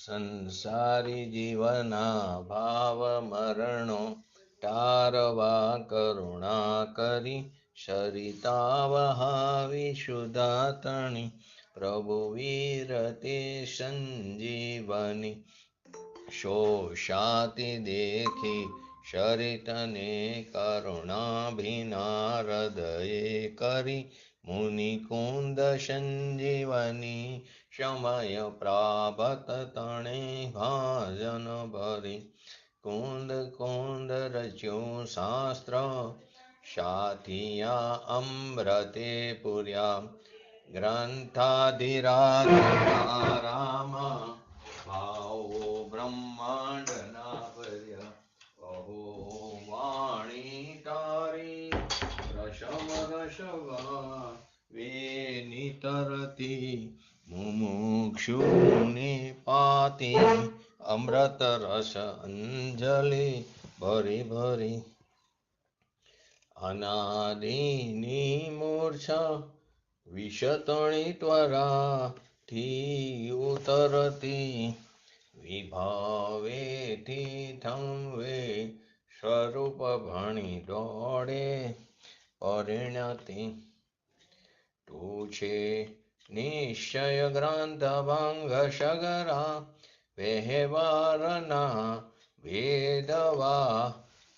સંસારી જીવના ભાવ મરણો તારવા કરુણા કરી સરિતા વહાવી સુદાતણી પ્રભુ વીરતે સંજીવની શોષાતી દેખી શરિતને કરુણાભિના હૃદયે કરી મુનિકુંદ સંજીવની સમય પ્રાપ્ત તણે ભાજન ભરી કુંદ કુંદ રચ્યું શાસ્ત્ર સાથિયા અમૃતે પુર્યા ગ્રંથાધિરાજ રામ ભાવો બ્રહ્માંડના ભર્યા અહો વાણી તારી રસમ રસવા વેનિતરતી મુમુક્ષુને પાતી અમૃત રસ અંજલિ ભરી ભરી અનાદિની મૂર્છા વિષતણી ત્વરાથી ઉતરતી વિભાવેથી થંવે સ્વરૂપ ભણી દોડે પરિણતિ તું છે નિશ્ચય ગ્રંથ ભંગ સગરા વ્યવહારના વેદવા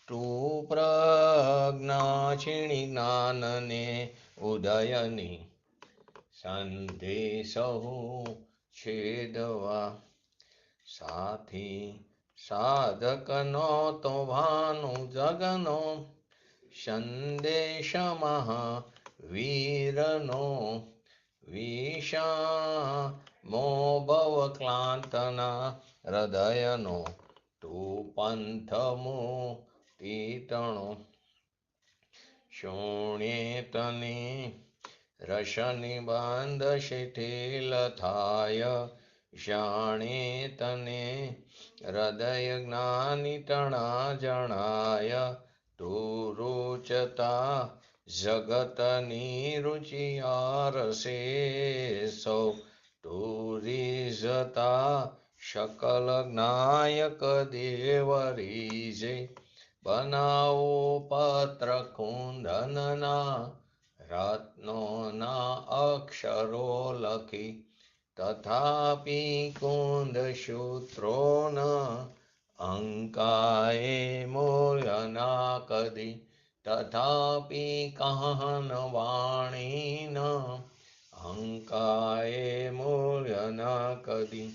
તું પ્રજ્ઞા છીણી જ્ઞાનને ઉદયની સંદેશહુ છેદવા સાથી સાધકનો તો ભાનુ જગનો સંદેશ મહાવીરનો વિષામો ભવ ક્લાંતના હૃદયનો તું પંથમો તીતણો શૂન્યેતને રસનિબંધ શિથિલ થાય જાણે તને હૃદય જ્ઞાની તણા જણાય તું રૂચતા જગતની રુચિયાર સૌ તું રીઝતા શકલ જ્ઞાયક દેવ રીજે બનાવો પત્ર કુંદનના રત્નોના અક્ષરો લખી તથાપિ કુંદ સૂત્રો ન અંકાએ મૂલ્યના કદી તથાપિ કહન વાણી ન અંકાએ મૂલ્યના કદી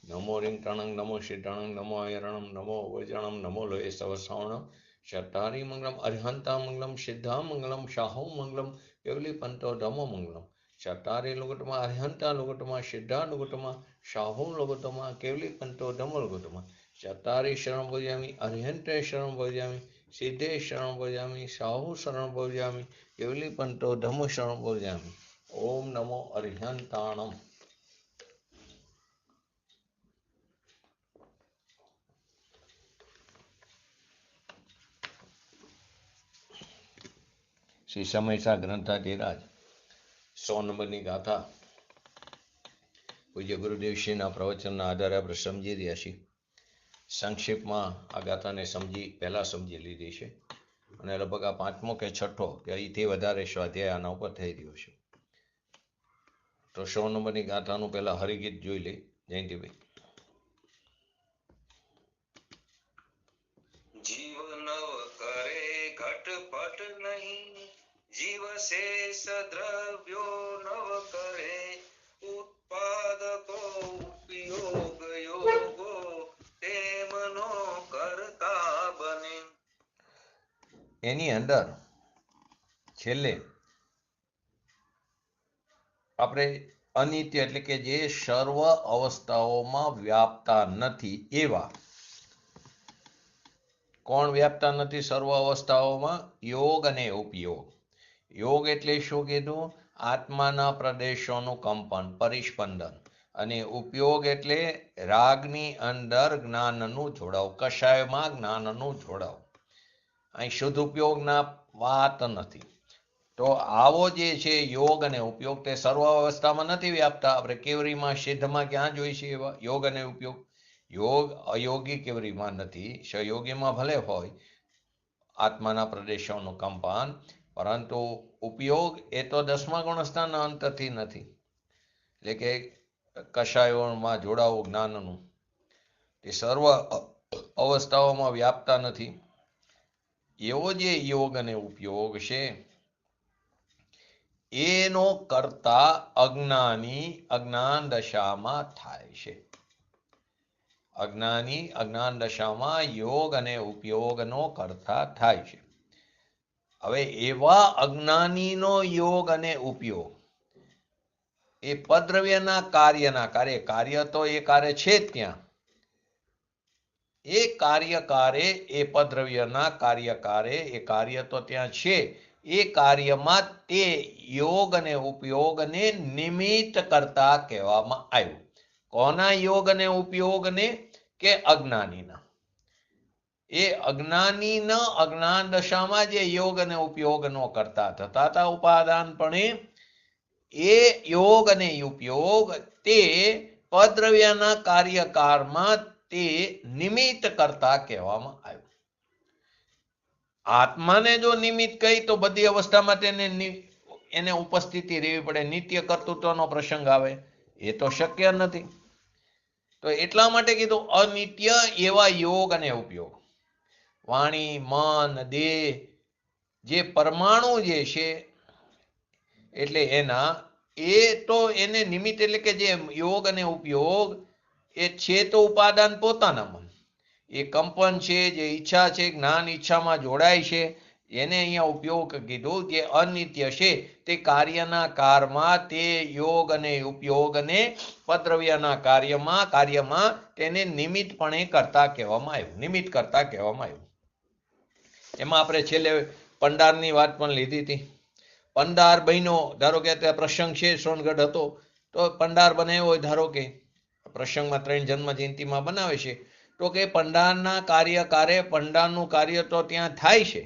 નમો રિંગ ટણંગ નમો શિટણંગ નમો અયરણમ નમો વજણમ નમો લોય સવસવણમ શટારી મંગલમ અરિહંતા મંગલમ સિદ્ધા મંગલમ શાહો મંગલમ કેવલી પંતો ધમો મંગલમ શટારી લુગટમાં અરિહંતા લુગટમાં સિદ્ધા લુગટમાં શાહો લુગટમાં કેવલી પંતો ધમો લુગટમાં શટારી શરણ ભજામી અરિહંતે શરણ ભજામી સિદ્ધે શરણ ભજામી શાહુ શરણ ભજામી કેવલી પંતો ધમો શરણ ભજામી ઓમ નમો અરિહંતાણમ. શ્રી સમયસા ગ્રંથાધિરાજ 100 નંબરની ગાથા પૂજ્ય ગુરુદેવશ્રીના પ્રવચનના આધારે આપણે સમજી રહ્યા છીએ. સંક્ષિપ્તમાં આ ગાથાને પહેલા સમજી લીધી છે અને લગભગ આ 5મો કે 6ઠો કે અહીંથી વધારે સ્વાધ્યાય આના ઉપર થઈ રહ્યો છે. તો 100 નંબરની ગાથાનું પહેલા હરિગીત જોઈ લઈ જયંતિભાઈ. જીવ નવ કરે ઘટપટ નહીં, જીવ શેષ દ્રવ્યો નવ કરે, ઉત્પાદકો ઉપયોગ યોગો તેમનો કરતા બને. એની અંદર છેલ્લે આપણે અનિત્ય એટલે કે જે સર્વ અવસ્થાઓમાં વ્યાપતા નથી એવા. કોણ વ્યાપતા નથી સર્વ અવસ્થાઓમાં? યોગ અને ઉપયોગ. યોગ એટલે શું કીધું? આત્માના પ્રદેશોનું કંપન, પરિસ્પંદન. અને ઉપયોગ એટલે રાગની અંદર જ્ઞાનનું જોડાવ, કષાયમાં જ્ઞાનનું જોડાવ. અહીં શુદ્ધ ઉપયોગના વાત નથી. તો આવો જે છે યોગ અને ઉપયોગ તે સર્વ અવસ્થામાં નથી વ્યાપતા. આપણે કેવરીમાં સિદ્ધમાં ક્યાં જોઈ છે એવા યોગ અને ઉપયોગ? યોગ અયોગી કેવરીમાં નથી, સહયોગીમાં ભલે હોય આત્માના પ્રદેશોનું કંપન, પરંતુ ઉપયોગ એ તો 10મા ગુણસ્થાનના અંતથી નથી, એટલે કે કષાયોમાં જોડાવું જ્ઞાનનું, એ સર્વ અવસ્થાઓમાં વ્યાપતા નથી. એવો જે યોગ અને ઉપયોગ છે એનો કરતા અજ્ઞાની અજ્ઞાન દશામાં થાય છે. અજ્ઞાની અજ્ઞાન દશામાં યોગ અને ઉપયોગનો કરતા થાય છે. હવે એવા અજ્ઞાનીનો યોગ અને ઉપયોગ એ પદ્રવ્યના કાર્યના કાર્ય તો એ કાર્ય છે જ ત્યાં, એ કાર્યકારે એ પદ્રવ્યના કાર્યકારે એ કાર્ય તો ત્યાં છે, એ કાર્યમાં તે યોગ અને ઉપયોગને નિમિત્ત કરતા કહેવામાં આવ્યું. કોના યોગ અને ઉપયોગને? કે અજ્ઞાનીના. એ અજ્ઞાનીના અજ્ઞાન દશામાં જે યોગ અને ઉપયોગનો કરતા થતા હતા ઉપાદાનપણે, એ યોગ અને ઉપયોગ તે પદ્રવ્યના કાર્યકારમાં તે નિમિત્ત કરતા કહેવામાં આવ્યું. આત્માને જો નિમિત્ત કહી તો બધી અવસ્થામાં એને ઉપસ્થિતિ રહેવી પડે, નિત્ય કર્તૃત્વનો પ્રસંગ આવે, એ તો શક્ય નથી. તો એટલા માટે કીધું અનિત્ય એવા યોગ અને ઉપયોગ. વાણી, મન, દેહ જે પરમાણુ જે છે એટલે એના, એ તો એને નિમિત્ત, એટલે કે જે યોગ અને ઉપયોગ એ છે તો ઉપાદાન પોતાનામાં, એ કંપન છે, જે ઈચ્છા છે, જ્ઞાન ઈચ્છામાં જોડાય છે, એને અહીંયા ઉપયોગ કીધું. જે અનિત્ય છે તે કાર્યના કારમાં તે યોગ અને ઉપયોગને પદ્રવ્યના કાર્યમાં તેને નિમિત્તપણે કરતા કહેવામાં આવ્યું, નિમિત્ત કરતા કહેવામાં આવ્યું. એમાં આપણે છેલ્લે પંડારની વાત પણ લીધી હતી. પંડાર બન્યો, ધારો કે અત્યારે પ્રસંગ છે, સોનગઢ હતો, તો પંડાર બનાવ્યો હોય, ધારો કે પ્રસંગમાં 3 જન્મ જયંતિમાં બનાવે છે, તો કે પંડારના કાર્યકારે પંડારનું કાર્ય તો ત્યાં થાય છે,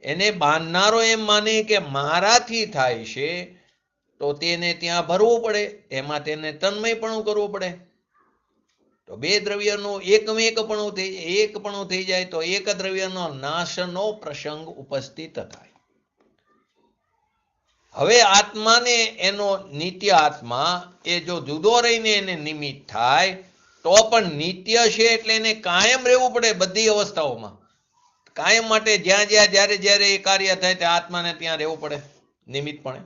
એને બાંધનારો એમ માને કે મારાથી થાય છે, તો તેને ત્યાં ભરવું પડે, એમાં તેને તન્મયપણું કરવું પડે. તો બે દ્રવ્યનું એકપણું થઈ જાય તો એક દ્રવ્યનો નાશનો પ્રસંગ ઉપસ્થિત થાય. હવે આત્માને એનો નિત્ય આત્મા એ જો જુદો રહીને એને નિમિત્ત થાય તો પણ નિત્ય છે એટલે એને કાયમ રહેવું પડે બધી અવસ્થાઓમાં, કાયમ માટે જ્યાં જ્યારે એ કાર્ય થાય ત્યાં આત્માને ત્યાં રહેવું પડે નિમિત્તપણે.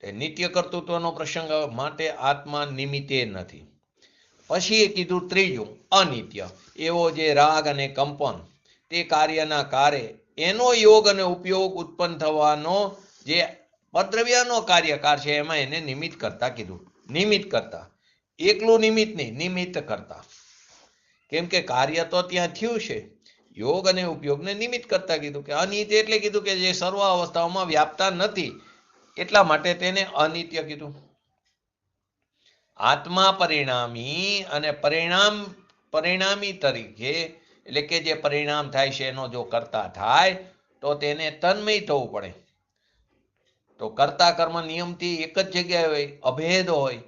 નિત્ય કર્તૃત્વનો પ્રસંગ માટે આત્મા નિમિત્તે નથી. પછી એ કીધું ત્રીજું અનિત્ય, એવો જે રાગ અને કંપન તે કાર્યના કારે એનો યોગ અને ઉપયોગ ઉત્પન્ન થવાનો જે પદ્રવ્યનો કાર્યકાર છે એમાં એને નિમિત્ત કરતા કીધું. નિમિત્ત કરતા, એકલું નિમિત્ત નહીં, નિમિત્ત કરતા. કેમ કે કાર્ય તો ત્યાં થયું છે, યોગ અને ઉપયોગને નિમિત્ત કરતા કીધું. કે અનિત્ય એટલે કીધું કે જે સર્વ અવસ્થાઓમાં વ્યાપતા નથી, એટલા માટે તેને અનિત્ય કીધું. આત્મા પરિણામી અને પરિણામી તરીકે, એટલે કે જે પરિણામ થાય છે એનો જો કર્તા થાય તો તેને તન્મય થવું પડે. તો કર્તા કર્મ નિયમથી એક જ જગ્યાએ હોય, અભેદ હોય.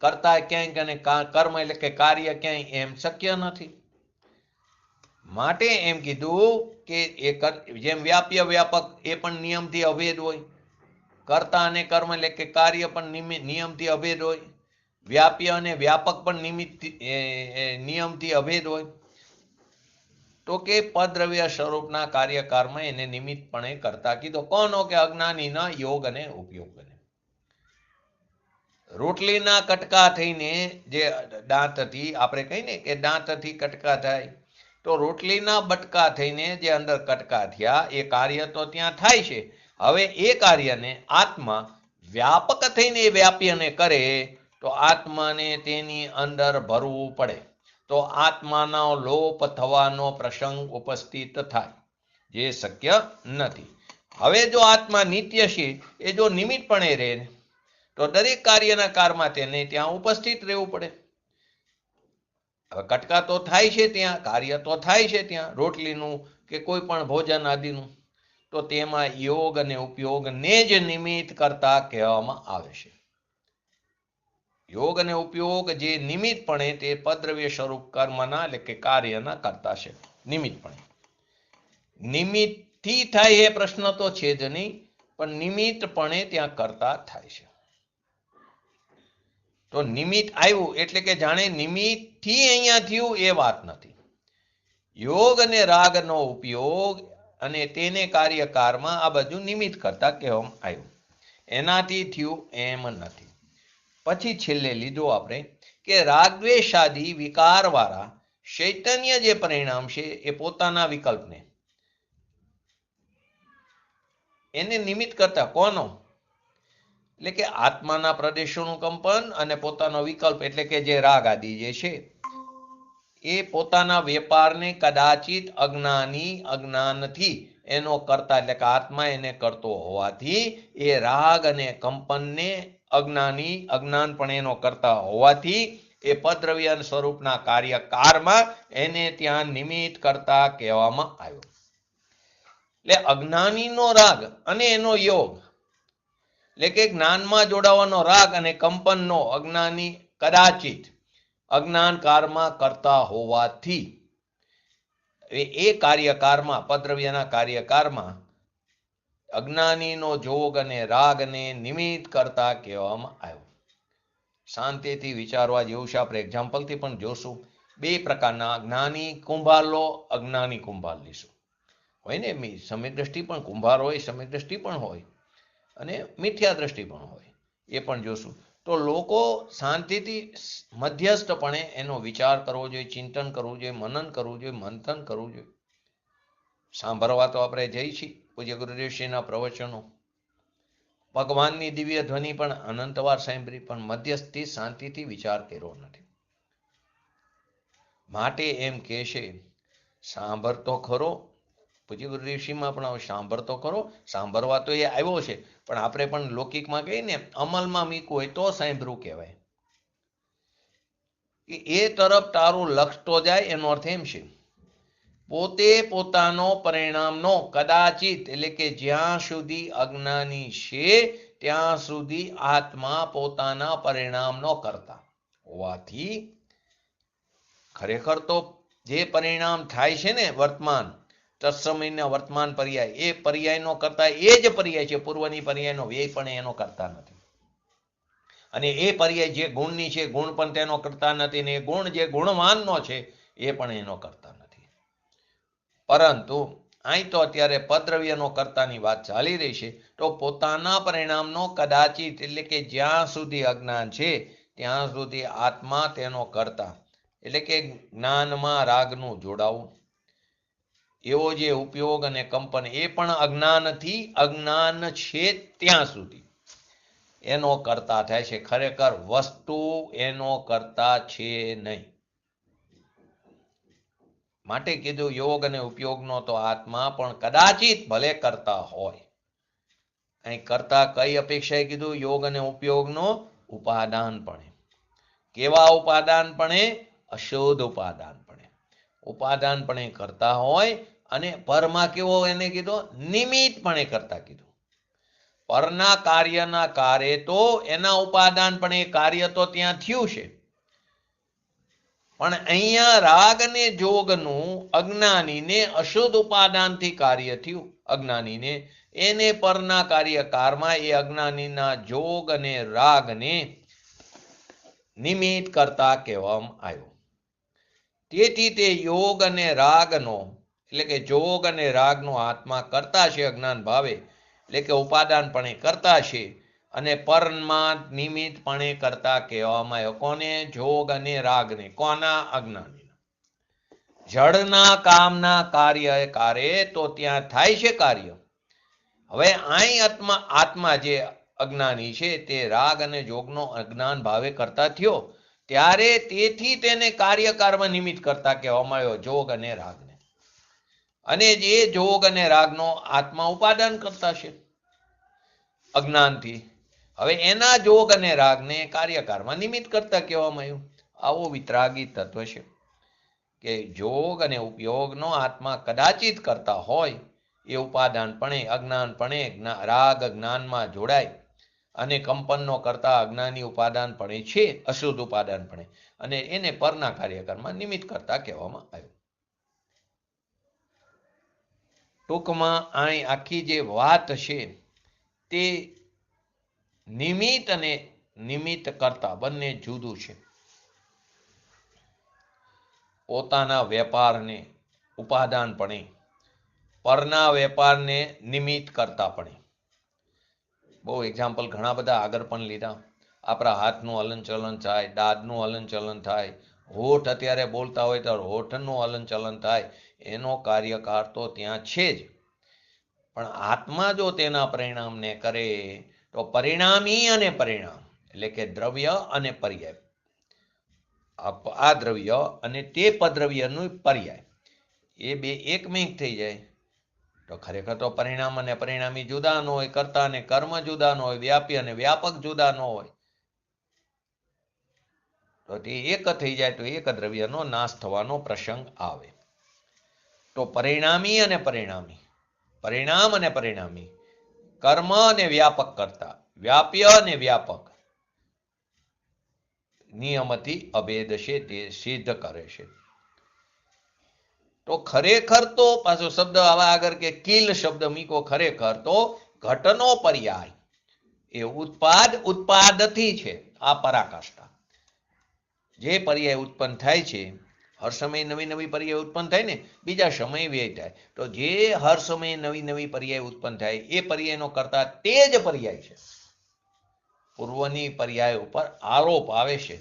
કર્તા ક્યાંક અને કર્મ એટલે કે કાર્ય ક્યાંય, એમ શક્ય નથી. માટે એમ કીધું કે જેમ વ્યાપ્ય વ્યાપક એ પણ નિયમથી અભેદ હોય, કર્તા અને કર્મ એટલે કે કાર્ય પણ નિયમથી અભેદ હોય, વ્યાપ્ય અને વ્યાપક પણ નિયમથી અભેદ હોય. તો કે પદ્રવ્ય સ્વરૂપના કાર્યકારમાં એને નિમિત્તપણે કરતા કીધો. કોનો? કે અજ્ઞાનીના યોગ અને ઉપયોગને. રોટલીના કટકા થઈને જે દાંતથી આપણે કહીને કે દાંતથી કટકા થાય, તો રોટલીના બટકા થઈને જે અંદર કટકા થયા એ કાર્ય તો ત્યાં થાય છે. હવે એ કાર્યને આત્મા વ્યાપક થઈને વ્યાપ્યને કરે તો આત્માને તેની અંદર ભરવું પડે, તો આત્માનો લોપ થવાનો પ્રસંગ ઉપસ્થિત થાય, જે શક્ય નથી. હવે જો આત્મા નિત્ય છે એ જો નિમિત્તપણે રહે તો દરેક કાર્યના કારમાં તેને ત્યાં ઉપસ્થિત રહેવું પડે. હવે કટકા તો થાય છે ત્યાં, કાર્ય તો થાય છે ત્યાં રોટલીનું કે કોઈ પણ ભોજન આદિનું, તો તેમાં યોગ અને ઉપયોગને જ નિમિત્ત કરતા કહેવામાં આવે છે. યોગ અને ઉપયોગ જે નિમિત્તપણે તે પદ્રવ્ય સ્વરૂપ કર્મના એટલે કે કાર્યના કરતા છે. નિમિત્તપણે નિમિત્તથી થાય એ પ્રશ્ન તો છે જ નહીં, પણ નિમિત્તપણે ત્યાં કરતા થાય છે. તો નિમિત્ત આવ્યું એટલે કે જાણે નિમિત્તથી અહીંયા થયું એ વાત નથી. યોગ અને રાગનો ઉપયોગ અને તેને કાર્યકારમાં આ બધું નિમિત્ત કરતા કહેવામાં આવ્યું, એનાથી થયું એમ નથી. પછી છેલ્લે લીધો આપણે કે રાગદ્વેષાદી વિકારવાળા ચૈતન્ય જે પરિણામ છે એ પોતાના વિકલ્પને એને નિમિત્ત કરતા કોનો? એટલે કે આત્માના પ્રદેશોનું કંપન અને પોતાનો વિકલ્પ એટલે કે જે રાગ આદિ જે છે એ પોતાના વેપારને કદાચિત અજ્ઞાનથી એનો કરતા એટલે કે આત્મા એને કરતો હોવાથી એ રાગ અને કંપનને અજ્ઞાનપણે એનો કરતા હોવાથી એ પદ્રવ્ય સ્વરૂપના કાર્યકારમાં એને ત્યાં નિમિત્ત કરતા કહેવામાં આવ્યો. એટલે અજ્ઞાનીનો રાગ અને એનો યોગ એટલે કે જ્ઞાનમાં જોડાવાનો રાગ અને કંપનનો અજ્ઞાની કદાચિત અજ્ઞાનકારમાં કરતા હોવાથી એ કાર્યકારમાં પદ્રવ્યના કાર્યકારમાં અજ્ઞાનીનો જોગ અને રાગને નિમિત્ત કરતા કહેવામાં આવ્યો. શાંતિથી વિચારવા જેવું છે. આપણે એક્ઝામ્પલથી પણ જોશું. બે પ્રકારના જ્ઞાની કુંભાર લો, અજ્ઞાની કુંભાર લઈશું. હોય ને, સમ્યક દ્રષ્ટિ પણ કુંભાર હોય, સમ્યક દ્રષ્ટિ પણ હોય અને મિથ્યા દ્રષ્ટિ પણ હોય, એ પણ જોશું. તો લોકો શાંતિથી મધ્યસ્થપણે એનો વિચાર કરવો જોઈએ, ચિંતન કરવું જોઈએ, મનન કરવું જોઈએ, મંથન કરવું જોઈએ. સાંભળવા તો આપણે જઈ છીએ પૂજ્ય ગુરુદેવશ્રીના પ્રવચનો, ભગવાનની દિવ્ય ધ્વનિ પણ અનંતવાર સાંભળી, પણ મધ્યસ્થી શાંતિથી વિચાર કર્યો નથી. માટે એમ કહે છે સાંભળતો ખરો, પૂજ્ય ગુરુદેવશ્રીમાં પણ સાંભળતો ખરો. સાંભળવા તો એ આવ્યો છે, પણ આપણે પણ લૌકિકમાં કહીએ ને અમલમાં મૂકવું હોય તો સાંભળવું કહેવાય. એ તરફ તારું લક્ષ તો જાય, એનો અર્થ એમ છે પોતે પોતાનો પરિણામનો કદાચિત એટલે કે જ્યાં સુધી અજ્ઞાની છે ત્યાં સુધી આત્મા પોતાના પરિણામનો કરતા હોવાથી ખરેખર તો જે પરિણામ થાય છે ને વર્તમાન તત્સમયના વર્તમાન પર્યાય, એ પર્યાયનો કરતા એ જ પર્યાય છે. પૂર્વની પર્યાયનો વ્યય પણ એનો કરતા નથી. અને એ પર્યાય જે ગુણની છે ગુણ પણ તેનો કરતા નથી, ને એ ગુણ જે ગુણવાનનો છે એ પણ એનો કરતા નથી. પરંતુ અહીં તો અત્યારે પદ્રવ્યનો કરતાની વાત ચાલી રહી છે. તો પોતાના પરિણામનો કદાચિત એટલે કે જ્યાં સુધી અજ્ઞાન છે ત્યાં સુધી આત્મા તેનો કરતા એટલે કે જ્ઞાનમાં રાગનું જોડાવું, એવો જે ઉપયોગ અને કંપન એ પણ અજ્ઞાનથી અજ્ઞાન છે ત્યાં સુધી એનો કરતા થાય છે. ખરેખર વસ્તુ એનો કરતા છે નહીં. માટે કીધું યોગ અને ઉપયોગનો તો આત્મા પણ કદાચિત ભલે કરતા હોય. અહીં કરતા કઈ અપેક્ષાએ કીધું? યોગ અને ઉપયોગનો ઉપાદાનપણે. કેવા ઉપાદાનપણે? અશુદ્ધ ઉપાદાનપણે. ઉપાદાનપણે કરતા હોય અને પરમાં કેવો એને કીધો? નિમિત્તપણે કરતા કીધું. પરના કાર્યના કાર્ય તો એના ઉપાદાનપણે કાર્ય તો ત્યાં થયું છે, પણ અહીંયા રાગ અને જોગનું અજ્ઞાનીને અશુદ્ધ ઉપાદાનથી કાર્ય થયું. અજ્ઞાનીને એને પરના કાર્યકારમાં એ અજ્ઞાનીના જોગ અને રાગને નિમિત્ત કરતા કહેવામાં આવ્યો. તેથી તે યોગ અને રાગનો એટલે કે જોગ અને રાગનો આત્મા કરતા છે અજ્ઞાન ભાવે, એટલે કે ઉપાદાનપણે કરતા છે, અને પરમાં નિમિત્તપણે કરતા કહેવામાં આવ્યો. કોને? જોગ અને રાગને. કોના? અજ્ઞાનીના. જળના કામના કાર્ય તો ત્યાં થાય છે કાર્ય. હવે અહીં આત્મા જે અજ્ઞાની છે તે રાગ અને જોગનો અજ્ઞાન ભાવે કરતા થયો, ત્યારે તેથી તેને કાર્યકારમાં નિમિત્ત કરતા કહેવામાં આવ્યો, જોગ અને રાગને. અને જે જોગ અને રાગનો આત્મા ઉપાદાન કરતા છે અજ્ઞાનથી, હવે એના જોગ અને રાગને કાર્યકારમાં નિમિત્ત કરતા કહેવામાં આવ્યું. આવો વિતરાગી તત્વ છે કે જોગ અને ઉપયોગનો આત્મા કદાચિત કરતા હોય એ ઉપાદાનપણે અજ્ઞાનપણે રાગ જ્ઞાનમાં જોડાય અને કંપનનો કરતા અજ્ઞાની ઉપાદાનપણે છે, અશુદ્ધ ઉપાદાનપણે, અને એને પરના કાર્યકરમાં નિમિત્ત કરતા કહેવામાં આવ્યું. ટૂંકમાં અહીં આખી જે વાત છે તે નિમિત્ત અને નિમિત્ત કરતા બંને જુદું છે. પોતાના વેપારને ઉપાદાનપણે, પરના વેપારને નિમિત્ત કરતાપણે. બહુ એક્ઝામ્પલ ઘણા બધા આગળ પણ લીધા. આપણા હાથનું હલનચલન થાય, દાદનું હલનચલન થાય, હોઠ અત્યારે બોલતા હોય તો હોઠનું હલનચલન થાય, એનો કાર્યકાર તો ત્યાં છે જ. પણ આત્મા જો તેના પરિણામને કરે તો પરિણામી અને પરિણામ એટલે કે દ્રવ્ય અને પર્યાય, આ દ્રવ્ય અને તે પદ્રવ્યનું પર્યાય એ બે એકમેક થઈ જાય તો ખરેખર તો પરિણામ અને પરિણામી જુદા ન હોય, કર્તા અને કર્મ જુદા ન હોય, વ્યાપી અને વ્યાપક જુદા ન હોય. તો તે એક થઈ જાય તો એક દ્રવ્યનો નાશ થવાનો પ્રસંગ આવે. તો પરિણામી અને પરિણામી, પરિણામ અને પરિણામી, કર્મ અને વ્યાપક કરતા, વ્યાપ્ય અને વ્યાપક નિયમથી અભેદ છે તે સિદ્ધ કરે છે. તો ખરેખર તો પાછો શબ્દ આવા આગળ કે કિલ શબ્દ મીકો, ખરેખર તો ઘટનો પર્યાય એ ઉત્પાદથી છે. આ પરાકાષ્ઠા જે પર્યાય ઉત્પન્ન થાય છે, હર સમયે નવી નવી પર્યાય ઉત્પન્ન થાય ને, બીજા સમય વ્યય થાય. તો જે હર સમયે નવી નવી પર્યાય ઉત્પન્ન થાય એ પર્યાયનો કરતા તે જ પર્યાય છે. પૂર્વની પર્યાય ઉપર આરોપ આવે છે.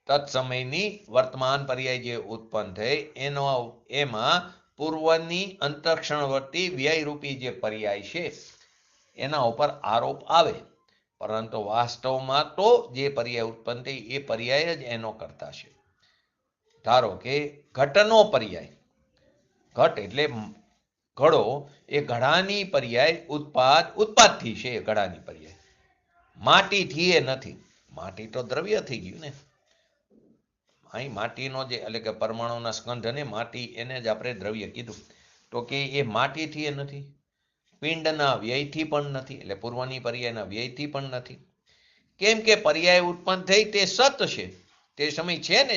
તત્સમયની વર્તમાન પર્યાય જે ઉત્પન્ન થઈ એમાં પૂર્વની અંતરક્ષણવર્તી વ્યયરૂપી જે પર્યાય છે એના ઉપર આરોપ આવે. પરંતુ વાસ્તવમાં તો જે પર્યાય ઉત્પન્ન થઈ એ પર્યાય જ એનો કરતા છે. ધારો કે ઘટનો પર્યાય, ઘટ એટલે ઘડો, એ ઘડાની પર્યાય ઉત્પાદથી છે. ઘડાની પર્યાય માટીથી એ નથી. માટી તો દ્રવ્ય થઈ ગયું ને. અહીં માટીનો જે એટલે કે પરમાણુના સ્કંધને માટી એને જ આપણે દ્રવ્ય કીધું. તો કે એ માટીથી એ નથી, પિંડના વ્યયથી પણ નથી, એટલે પૂર્વની પર્યાયના વ્યયથી પણ નથી. કેમ કે પર્યાય ઉત્પન્ન થઈ તે સત છે, તે સમય છે ને,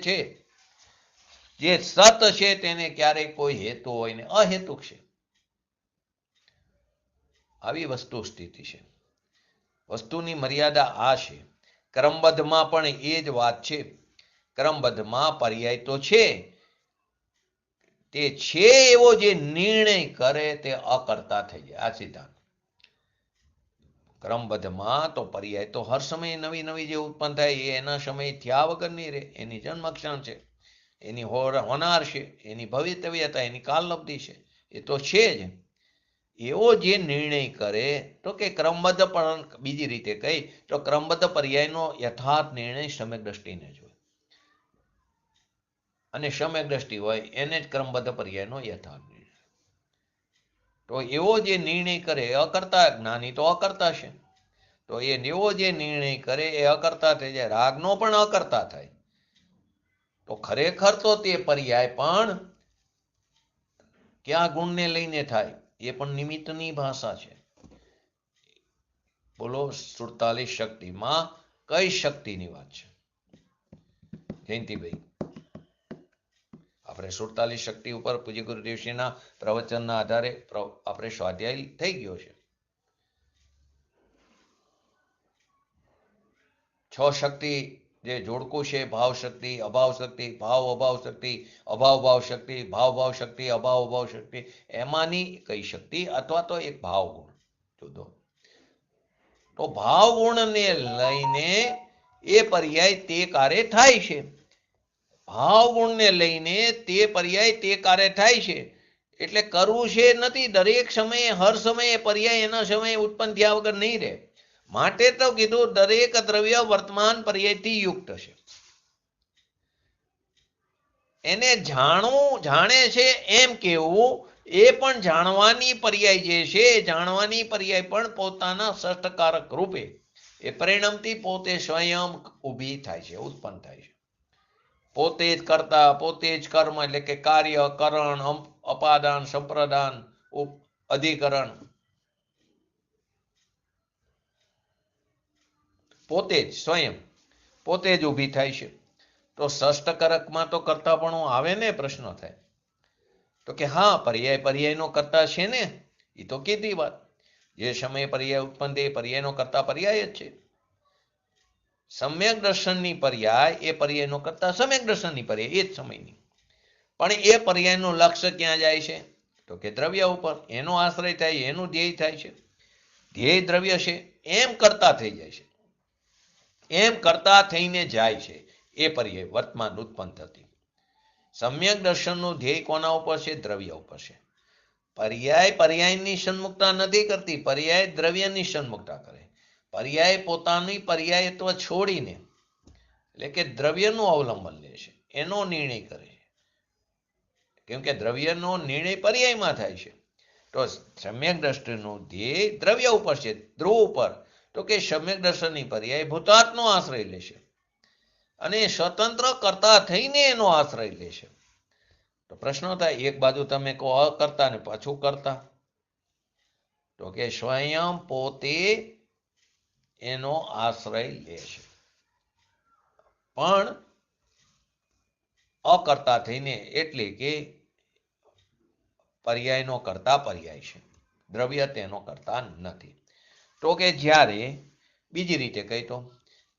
છે. જે સત છે તેને ક્યારેય કોઈ હેતુ હોય ને અહેતુક છે. આવી વસ્તુ સ્થિતિ છે. વસ્તુની મર્યાદા આ છે. ક્રમબદ્ધમાં પણ એ જ વાત છે. ક્રમબદ્ધમાં પર્યાય તો છે, તે છે એવો જે નિર્ણય કરે તે અકર્તા થઈ જાય. આ સિદ્ધાંત ક્રમબદ્ધમાં તો પર્યાય તો હર સમયે નવી નવી જે ઉત્પન્ન થાય એ એના સમય થયા વગર નહીં રહે. એની જન્મક્ષણ છે, એની હોનાર છે, એની ભવિતવ્યતા, એની કાલલબ્ધિ છે, એ તો છે જ. એવો જે નિર્ણય કરે તો કે ક્રમબદ્ધ, પણ બીજી રીતે કહી તો ક્રમબદ્ધ પર્યાયનો યથાર્થ નિર્ણય સમ્યક દ્રષ્ટિને જ હોય, અને સમ્યક દ્રષ્ટિ હોય એને જ ક્રમબદ્ધ પર્યાયનો યથાર્થ નિર્ણય. તો એવો જે નિર્ણય કરે એ અકર્તા, જ્ઞાની તો અકર્તા છે. તો એવો જે નિર્ણય કરે એ અકર્તા થઈ જાય. રાગનો પણ અકર્તા થાય. તો ખરેખર તો તે પર્યાય પણ ક્યાં ગુણને લઈને થાય એ પણ નિમિત્તની ભાષા છે. બોલો 47 શક્તિમાં કઈ શક્તિની વાત છે? જયંતિભાઈ, આપણે 47 શક્તિ ઉપર પૂજ્ય ગુરુદેવશ્રીના પ્રવચનના આધારે આપણે સ્વાધ્યાય થઈ ગયો છે. 6 શક્તિ જે જોડકું છે, ભાવ શક્તિ, અભાવ શક્તિ, ભાવ અભાવ શક્તિ, અભાવ ભાવ શક્તિ, ભાવ ભાવ શક્તિ, અભાવ અભાવ શક્તિ, એમાંની કઈ શક્તિ અથવા તો એક ભાવ ગુણ જુદો. તો ભાવ ગુણને લઈને એ પર્યાય તે કાર્ય થાય છે. ભાવ ગુણને લઈને તે પર્યાય તે કાર્ય થાય છે. એટલે કરવું છે નથી. દરેક સમયે હર સમયે પર્યાય એના સમયે ઉત્પન્ન થયા વગર નહીં રહે. માટે તો કીધું દરેક દ્રવ્ય વર્તમાન પર્યાયથી યુક્ત છે. એને જાણે છે એમ કેવું, એ પણ જાણવાની પર્યાય જે છે, જાણવાની પર્યાય પણ પોતાના ષષ્ઠકારક રૂપે એ પરિણમથી પોતે સ્વયં ઊભી થાય છે, ઉત્પન્ન થાય છે. પોતે જ કરતા, પોતે જ કર્મ એટલે કે કાર્ય, કરણ, અપાદાન, સંપ્રદાન, અધિકરણ પોતે જ સ્વયં પોતે જ ઊભી થાય છે. તો ષષ્ઠકરકમાં તો કર્તાપણું આવે ને? પ્રશ્ન થાય તો કે હા, પર્યાય પર્યાયનો કર્તા છે ને, એ તો કીધી વાત. જે સમયે પર્યાય ઉત્પન્ન થાય એ પર્યાયનો કર્તા પર્યાય જ છે. સમ્યક દર્શનની પર્યાય એ પર્યાયનો કર્તા સમ્યક દર્શનની પર્યાય એ જ સમયની. પણ એ પર્યાયનું લક્ષ્ય ક્યાં જાય છે? તો કે દ્રવ્ય ઉપર. એનો આશ્રય થાય, એનું ધ્યેય થાય છે. ધ્યેય દ્રવ્ય છે, એમ કરતા થઈ જાય છે. એમ કરતા થઈને જાય છે એ પર્યાય વર્તમાન ઉત્પન્ન થતી. સમ્યક દર્શનનું ધ્યેય કોના ઉપર છે? દ્રવ્ય ઉપર છે. પર્યાય પર્યાયની સન્મુખતા નથી કરતી, પર્યાય દ્રવ્યની સન્મુખતા કરે. પર્યાય પોતાની પર્યાયત્વ છોડીને એટલે કે દ્રવ્યનું અવલંબન લે છે, એનો નિર્ણય કરે છે. કેમ કે દ્રવ્યનો નિર્ણય પર્યાયમાં થાય છે. તો સમ્યક દ્રષ્ટિનું ધ્યેય દ્રવ્ય ઉપર છે, ધ્રુવ ઉપર. તો કે સમ્યક દર્શનની પર્યાય ભૂતાર્થનો આશ્રય લેશે અને સ્વતંત્ર કરતા થઈને એનો આશ્રય લેશે. તો પ્રશ્ન થાય, એક બાજુ તમે કહો અકર્તા ને પાછું કરતા. તો કે સ્વયં પોતે એનો આશ્રય લેશે, પણ અકર્તા થઈને, એટલે કે પર્યાયનો કરતા પર્યાય છે, દ્રવ્ય તેનો કરતા નથી. તો કે જ્યારે બીજી રીતે કહી તો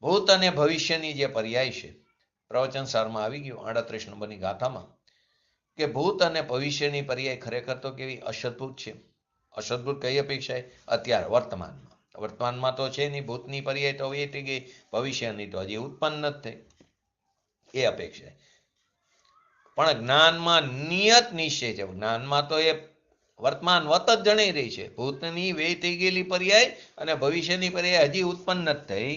ભૂત અને ભવિષ્યની જે પર્યાય છે, પ્રવચન સારમાં આવી ગયું 38 નંબરની ગાથામાં, કે ભૂત અને ભવિષ્યની પર્યાય ખરેખર તો કેવી અસદભૂત છે. અસદભૂત કઈ અપેક્ષાએ? અત્યારે વર્તમાનમાં. વર્તમાનમાં તો છે નહીં, ભૂતની પર્યાય તો એ થઈ ગઈ, ભવિષ્યની તો હજી ઉત્પન્ન જ થઈ, એ અપેક્ષાએ. પણ જ્ઞાનમાં નિયત નિશ્ચય છે. જ્ઞાનમાં તો એ વર્તમાન વત જ જણાઈ રહી છે. ભૂતની વે થઈ ગયેલી પર્યાય અને ભવિષ્યની પર્યાય હજી ઉત્પન્ન જ થઈ,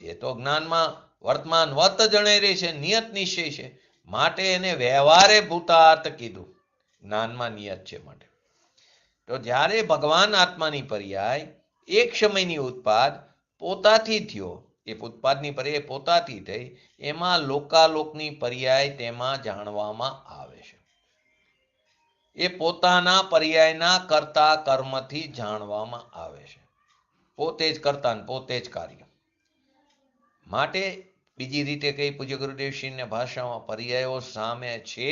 એ તો જ્ઞાનમાં વર્તમાન વત જણાઈ રહી છે, નિયત નિશ્ચય છે. માટે એને વ્યવહારે ભૂતાર્થ કીધું, જ્ઞાનમાં નિયત છે માટે. તો જ્યારે ભગવાન આત્માની પર્યાય એક સમયની ઉત્પાદ પોતાથી થયો, એ ઉત્પાદની પર્યાય પોતાથી થઈ, એમાં લોકાલોકની પર્યાય તેમાં જાણવામાં આવે છે. એ પોતાના પર્યાયના કર્તા કર્મથી જાણવામાં આવે છે. પોતે જ કર્તા ને પોતે જ કાર્ય. માટે બીજી રીતે કઈ પૂજ્ય ગુરુદેવશ્રીને ભાષામાં પર્યાયો સામે છે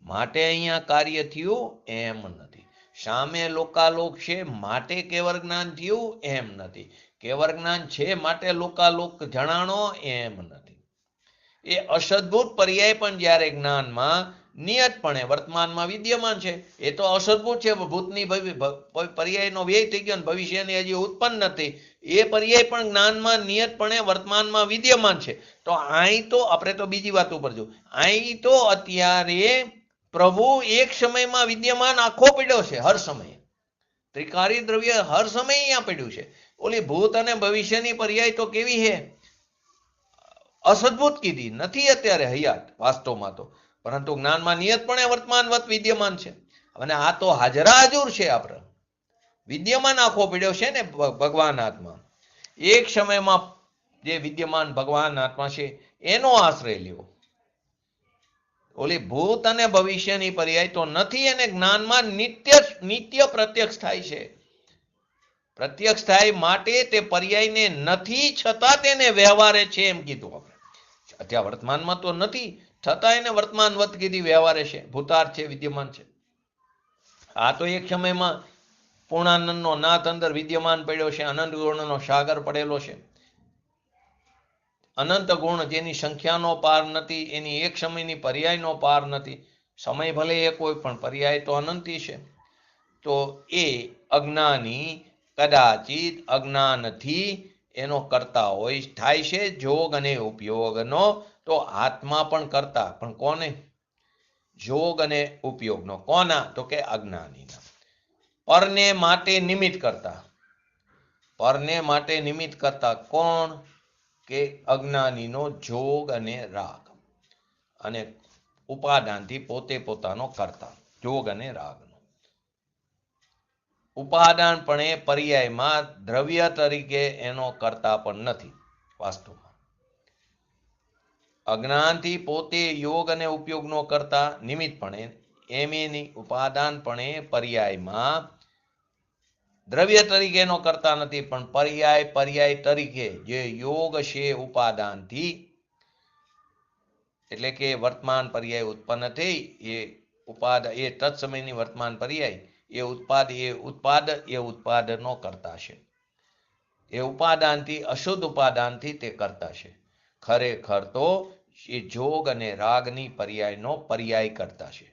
માટે અહીંયા કાર્ય થયું એમ નથી. સામે લોકાલોક છે માટે કેવળ જ્ઞાન થયું એમ નથી. કેવળ જ્ઞાન છે માટે લોકાલોક જણાણો એમ નથી. એ અસદભૂત પર્યાય પણ જ્યારે જ્ઞાનમાં નિયતપણે વર્તમાનમાં વિદ્યમાન છે, એ તો અસદભૂત છે. ભૂતની પર્યાયનો વ્યય થઈ ગયો, ભવિષ્યની હજી ઉત્પન્ન નથી, એ પર્યાય પણ જ્ઞાનમાં નિયતપણે વર્તમાનમાં વિદ્યમાન છે. તો અહીં તો આપણે તો બીજી વાત ઉપર જો, અહીં તો અત્યારે પ્રભુ એક સમયમાં વિદ્યમાન આખો પડ્યો છે, હર સમયે ત્રિકારી દ્રવ્ય હર સમયે અહીંયા પડ્યું છે. ઓલી ભૂત અને ભવિષ્યની પર્યાય તો કેવી છે? અસદભૂત કીધી નથી અત્યારે હયાત વાસ્તવમાં તો, પરંતુ જ્ઞાનમાં નિયતપણે વર્તમાનવત વિદ્યમાન છે. અને આ તો હાજરા હજુર છે, આપણે વિદ્યમાન આખો પડ્યો છે ને ભગવાન આત્મા. એક સમયમાં જે વિદ્યમાન ભગવાન આત્મા છે એનો આશ્રય લેવો. ઓલી ભૂત અને ભવિષ્યની પર્યાય તો નથી, એને જ્ઞાનમાં નિત્ય પ્રત્યક્ષ થાય છે. પ્રત્યક્ષ થાય માટે તે પર્યાયને નથી, છતાં તેને વ્યવહારે છે એમ કીધું આપણે. અત્યારે વર્તમાનમાં તો નથી, છતાં એને વર્તમાનવત કીધી, વ્યવહારે છે, ભૂતાર્થ છે, વિદ્યમાન છે. આ તો એક સમયમાં પૂર્ણાનંદનો નાથ અંદર વિદ્યમાન પડ્યો છે, અનંત ગુણનો સાગર પડેલો છે. અનંત ગુણ જેની સંખ્યાનો પાર નથી, એની એક સમયની પર્યાયનો પાર નથી. સમય ભલે એક હોય પણ પર્યાય તો અનંતી છે. તો એ અજ્ઞાની કદાચિત અજ્ઞાનથી એનો કરતા હોય થાય છે જોગ અને ઉપયોગનો. તો આત્મા પણ કરતા, પણ કોને? જોગ અને ઉપયોગનો. કોના? તો કે અજ્ઞાનીના. પરને માટે નિમિત્ત કરતા. પરને માટે નિમિત્ત કરતા કોણ? કે અજ્ઞાનીનો જોગ અને રાગ, અને ઉપાદાનથી પોતે પોતાનો કરતા, જોગ અને રાગનો. ઉપાદાન પણ એ પર્યાયમાં દ્રવ્ય તરીકે એનો કરતા પણ નથી વાસ્તવમાં. અજ્ઞાનથી પોતે યોગ અને ઉપયોગનો કરતા નિમિત્તપણે એમ એની ઉપાદાનપણે પર્યાયમાં દ્રવ્ય તરીકેનો કરતા નથી, પણ પર્યાય તરીકે જે યોગ છે ઉપાદાનથી, એટલે કે વર્તમાન પર્યાય ઉત્પન્ન થઈ એ તત્સમયની વર્તમાન પર્યાય એ ઉત્પાદનો કરતા છે. એ ઉપાદાનથી અશુદ્ધ ઉપાદાનથી તે કરતા છે. ખરેખર તો એ જોગ અને રાગની પર્યાયનો પર્યાય કરતા છે.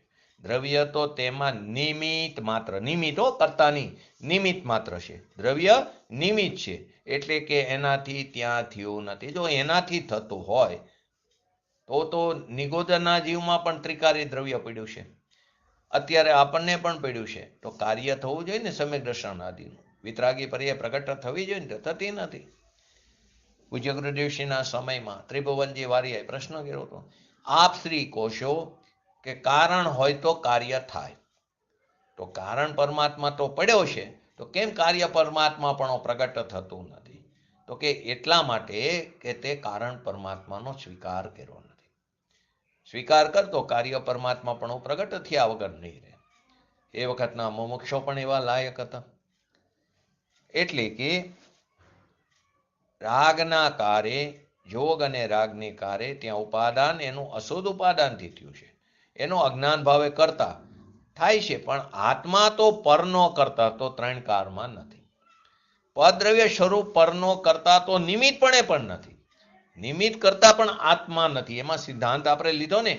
દ્રવ્ય તો તેમાં નિમિત્ત માત્ર, કરતા નહીં, નિમિત્ત માત્ર છે. દ્રવ્ય નિમિત્ત છે, એટલે કે એનાથી ત્યાં થયું નથી. જો એનાથી થતું હોય તો નિગોદરના જીવમાં પણ ત્રિકારી દ્રવ્ય પડ્યું છે, અત્યારે આપણને પણ પડ્યું છે. તો કાર્ય થવું જોઈએ ને સમ્યક દર્શન આદિનું. વિતરાગી પર્યાય પ્રગટ થવી જોઈએ ને, થતી નથી. પૂજ્ય ગુરુદેવશ્રીના સમયમાં ત્રિભુવનજી વારિયાએ પ્રશ્ન કર્યો હતો, આપ શ્રી કોશો કે કારણ હોય તો કાર્ય થાય. તો કારણ પરમાત્મા તો પડ્યો છે, તો કેમ કાર્ય પરમાત્મા પણ પ્રગટ થતું નથી? તો કે એટલા માટે કે તે કારણ પરમાત્માનો સ્વીકાર કર્યો નથી. સ્વીકાર કરતો કાર્ય પરમાત્મા પણ પ્રગટ થયા વગર નહીં રહે. એ વખતના મુમુક્ષો પણ એવા લાયક હતા. એટલે કે રાગના કારે, જોગ અને રાગની કારે ત્યાં ઉપાદાન એનું અશુદ્ધ ઉપાદાનથી થયું છે. એનો અજ્ઞાન ભાવે કરતા થાય છે, પણ આત્મા તો પરનો કરતા તો ત્રણ કારમાં નથી. પદ્રવ્ય સ્વરૂપ પરનો કરતા તો નિમિત્તપણે પણ નથી. નિમિત્ત કરતા પણ આત્મા નથી. એમાં સિદ્ધાંત આપણે લીધો ને,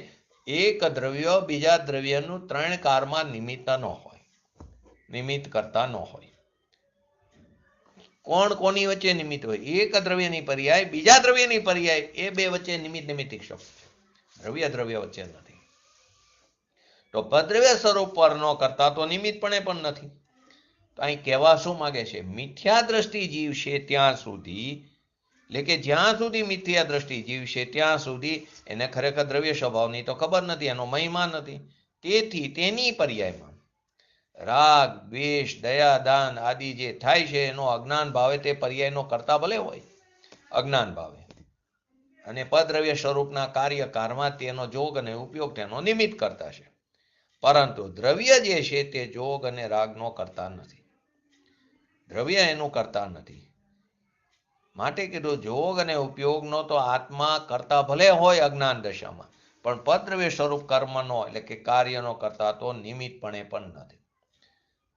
એક દ્રવ્ય બીજા દ્રવ્યનું ત્રણ કારમાં નિમિત્ત ન હોય, નિમિત્ત કરતા ન હોય. કોની વચ્ચે નિમિત્ત હોય? એક દ્રવ્યની પર્યાય બીજા દ્રવ્યની પર્યાય, એ બે વચ્ચે નિમિત્તિક શબ્દ છે. દ્રવ્ય વચ્ચે નથી. તો પદ્રવ્ય સ્વરૂપ પર ન કરતા તો નિમિત્તપણે પણ નથી. તો અહીં કહેવા શું માંગે છે? મિથ્યા દ્રષ્ટિ જીવશે ત્યાં સુધી, એટલે કે જ્યાં સુધી મિથ્યા દ્રષ્ટિ જીવશે ત્યાં સુધી એને ખરેખર દ્રવ્ય સ્વભાવની તો ખબર નથી, એનો મહિમા નથી. તેથી તેની પર્યાયમાં રાગ, દ્વેષ, દયા, દાન આદિ જે થાય છે એનો અજ્ઞાન ભાવે તે પર્યાયનો કરતા ભલે હોય, અજ્ઞાન ભાવે, અને પદ્રવ્ય સ્વરૂપના કાર્યકારમાં તેનો જોગ અને ઉપયોગ તેનો નિમિત્ત કરતા છે. પરંતુ દ્રવ્ય જે છે તે જોગ અને રાગનો કરતા નથી. દ્રવ્ય એનું કરતા નથી. માટે કીધું જોગ અને ઉપયોગનો તો આત્મા કરતા ભલે હોય અજ્ઞાન દશામાં, પણ પદ્રવ્ય સ્વરૂપ કર્મનો એટલે કે કાર્યનો કરતા તો નિમિત્તપણે પણ નથી.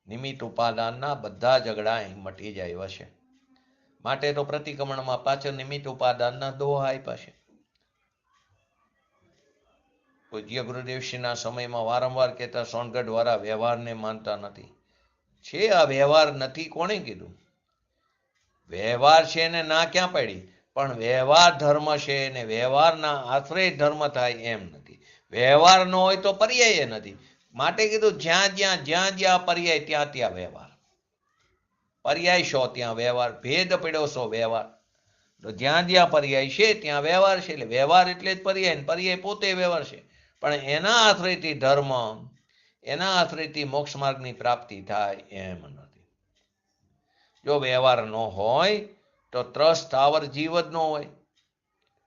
નિમિત્ત ઉપાદાનના બધા ઝઘડા અહીં મટી જાય છે. માટે તો પ્રતિક્રમણમાં પાછળ નિમિત્ત ઉપાદાનના દોહા આપ્યા છે. પૂજ્ય ગુરુદેવશ્રીના સમયમાં વારંવાર કહેતા, સોનગઢ વાળા વ્યવહારને માનતા નથી. છે આ વ્યવહાર નથી, કોણે કીધું? વ્યવહાર છે ને ના ક્યાં પડી, પણ વ્યવહાર ધર્મ છે ને વ્યવહારના આશ્રય ધર્મ થાય એમ નથી. વ્યવહાર ન હોય તો પર્યાય નથી. માટે કીધું જ્યાં પર્યાય ત્યાં વ્યવહાર. પર્યાય શો ત્યાં વ્યવહાર, ભેદ પડ્યો શો વ્યવહાર. તો જ્યાં પર્યાય છે ત્યાં વ્યવહાર છે. એટલે વ્યવહાર એટલે જ પર્યાય, પર્યાય પોતે વ્યવહાર છે. પણ એના આશ્રયથી ધર્મ, એના આશ્રયથી મોક્ષ માર્ગની પ્રાપ્તિ થાય એમ નથી. જો વ્યવહાર ન હોય તો ત્રસ સ્થાવર જીવ જ ન હોય.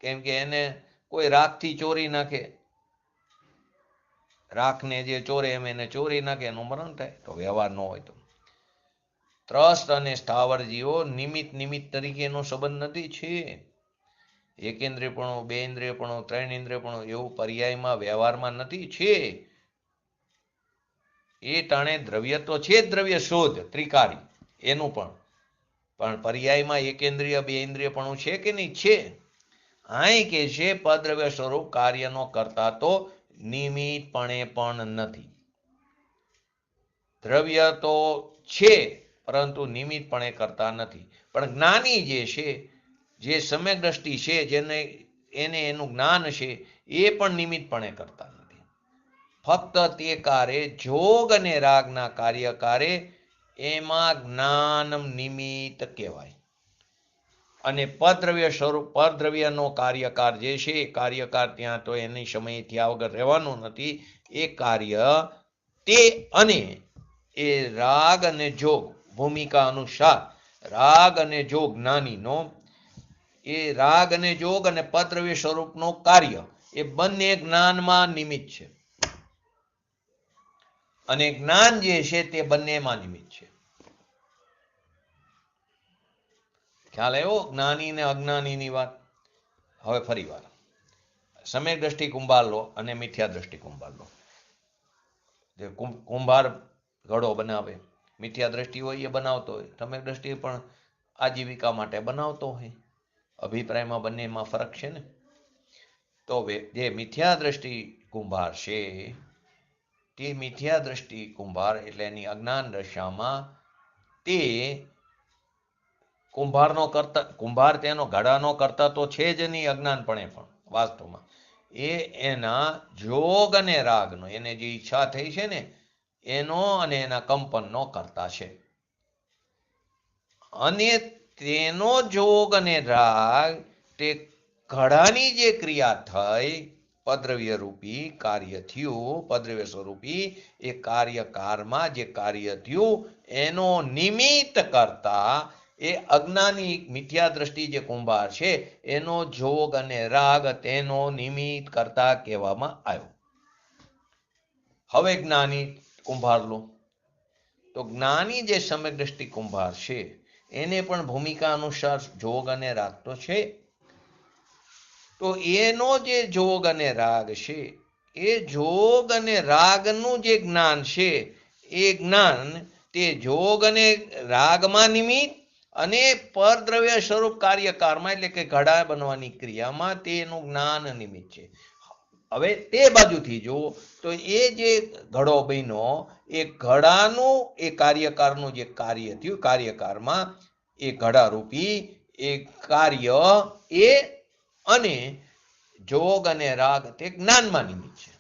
કેમ કે એને કોઈ રાખથી ચોરી નાખે, રાખને જે ચોરે એમ એને ચોરી નાખે, એનું મરણ થાય. તો વ્યવહાર ન હોય તો ત્રસ્ત અને સ્થાવર જીવો નિમિત્ત તરીકેનો સંબંધ નથી. છે એકેન્દ્રિયપણું, બે ઇન્દ્રિયપણું, ત્રણ ઇન્દ્રિયપણું એવું પર્યાયમાં વ્યવહારમાં નથી. છે એ ટાણે દ્રવ્ય તો છે જ, દ્રવ્ય શોધ ત્રિકારી એનું પણ પર્યાયમાં એકેન્દ્રિય બે ઇન્દ્રિયપણું છે કે નહીં? છે. અહીં કે છે પદ્રવ્ય સ્વરૂપ કાર્યનો કરતા તો નિમિત્તપણે પણ નથી. દ્રવ્ય તો છે પરંતુ નિમિત્તપણે કરતા નથી. પણ જ્ઞાની જે છે, જે સમ્યક દ્રષ્ટિ છે, એને એનું જ્ઞાન છે, એ પણ નિમિત્તપણે કરતા નથી. ફક્ત તે કારે જોગ અને રાગના કાર્યકારે એમાં જ્ઞાન નિમિત્ત કહેવાય. અને પદ્રવ્ય સ્વરૂપ પરદ્રવ્યનો કાર્યકાર જે છે, એ કાર્યકાર ત્યાં તો એની સમય થયા વગર રહેવાનું નથી. એ કાર્ય તે અને એ રાગ અને જોગ ભૂમિકા અનુસાર, રાગ અને જોગ જ્ઞાનીનો, એ રાગ અને જોગ અને પદ્રવ્ય સ્વરૂપનો કાર્ય એ બંને જ્ઞાનમાં નિમિત્ત છે. અને જ્ઞાન જે છે તે બંનેમાં નિમિત્ત છે. ખ્યાલ આવ્યો જ્ઞાની ને અજ્ઞાનીની વાત? હવે ફરી વાર સમ્યક દ્રષ્ટિ કુંભાર લો અને મિથ્યા દ્રષ્ટિ કુંભાર લો. જે કુંભાર ઘડો બનાવે, મિથ્યા દ્રષ્ટિ હોય એ બનાવતો હોય, સમ્યક દ્રષ્ટિ પણ આજીવિકા માટે બનાવતો હોય. અભિપ્રાયમાં બંનેમાં ફરક છે ને. તો જે મિથ્યા દ્રષ્ટિ કુંભાર છે તે મિથ્યા દ્રષ્ટિ કુંભાર એટલે એની અજ્ઞાન દશામાં તે કુંભાર તેનો ઘડાનો કરતા તો છે જ નહીં અજ્ઞાનપણે, પણ વાસ્તવમાં એ એના જોગ અને રાગનો, એને જે ઈચ્છા થઈ છે ને એનો અને એના કંપનનો કરતા છે. અને તેનો જોગ અને રાગ તે ઘડાની જે ક્રિયા થઈ, પદ્રવ્ય રૂપી કાર્ય થયું, પદ્રવ્ય સ્વરૂપી એ કાર્યકારમાં જે કાર્ય થયું એનો નિમિત્ત કરતા એ અજ્ઞાની મિથ્યા દ્રષ્ટિ જે કુંભાર છે એનો જોગ અને રાગ તેનો નિમિત્ત કરતા કહેવામાં આવ્યો. હવે જ્ઞાની કુંભાર લો તો જ્ઞાની જે સમ્યક દ્રષ્ટિ કુંભાર છે એને પણ ભૂમિકા અનુસાર જોગ અને રાગ તો છે. તો એનો જે જોગ અને રાગ છે એ જોગ અને રાગનું જે જ્ઞાન છે એ જ્ઞાન તે જોગ અને રાગમાં નિમિત્ત અને પરદ્રવ્ય સ્વરૂપ કાર્યકારમાં એટલે કે ઘડા બનવાની ક્રિયામાં તેનું જ્ઞાન નિમિત્ત છે. હવે તે બાજુથી જો તો એ જે ઘડો બન્યો એ ઘડાનું એ કાર્યકારનું જે કાર્ય થયું, કાર્યકારમાં એ ઘડારૂપી એ કાર્ય એ અને જોગ અને રાગ તે જ્ઞાનમાં નિમિત્ત છે,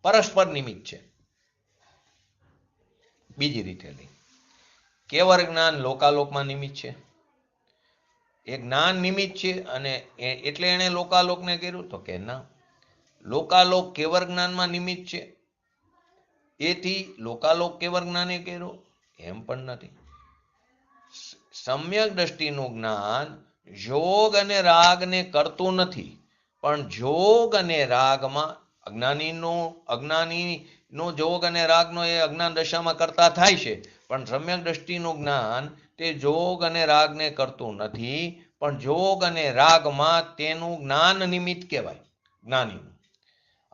પરસ્પર નિમિત્ત છે. બીજી રીતે લઈ કેવળ જ્ઞાન લોકાલોકમાં નિમિત્ત છે. એ જ્ઞાન નિમિત્ત છે અને એટલે એને લોકાલોકને કર્યું તો કે ના, લોકાલોક કેવળ જ્ઞાનમાં નિમિત્ત છે એથી લોકાલોક કેવળ જ્ઞાને કર્યું એમ પણ નથી. સમ્યક દ્રષ્ટિનું જ્ઞાન જોગ અને રાગને કરતું નથી, પણ જોગ અને રાગમાં અજ્ઞાનીનો જોગ અને રાગનો એ અજ્ઞાન દશામાં કરતા થાય છે, પણ સમ્યક દ્રષ્ટિનું જ્ઞાન તે જોગ અને રાગને કરતું નથી, પણ જોગ અને રાગમાં તેનું જ્ઞાન નિમિત્ત કહેવાય જ્ઞાનીનું.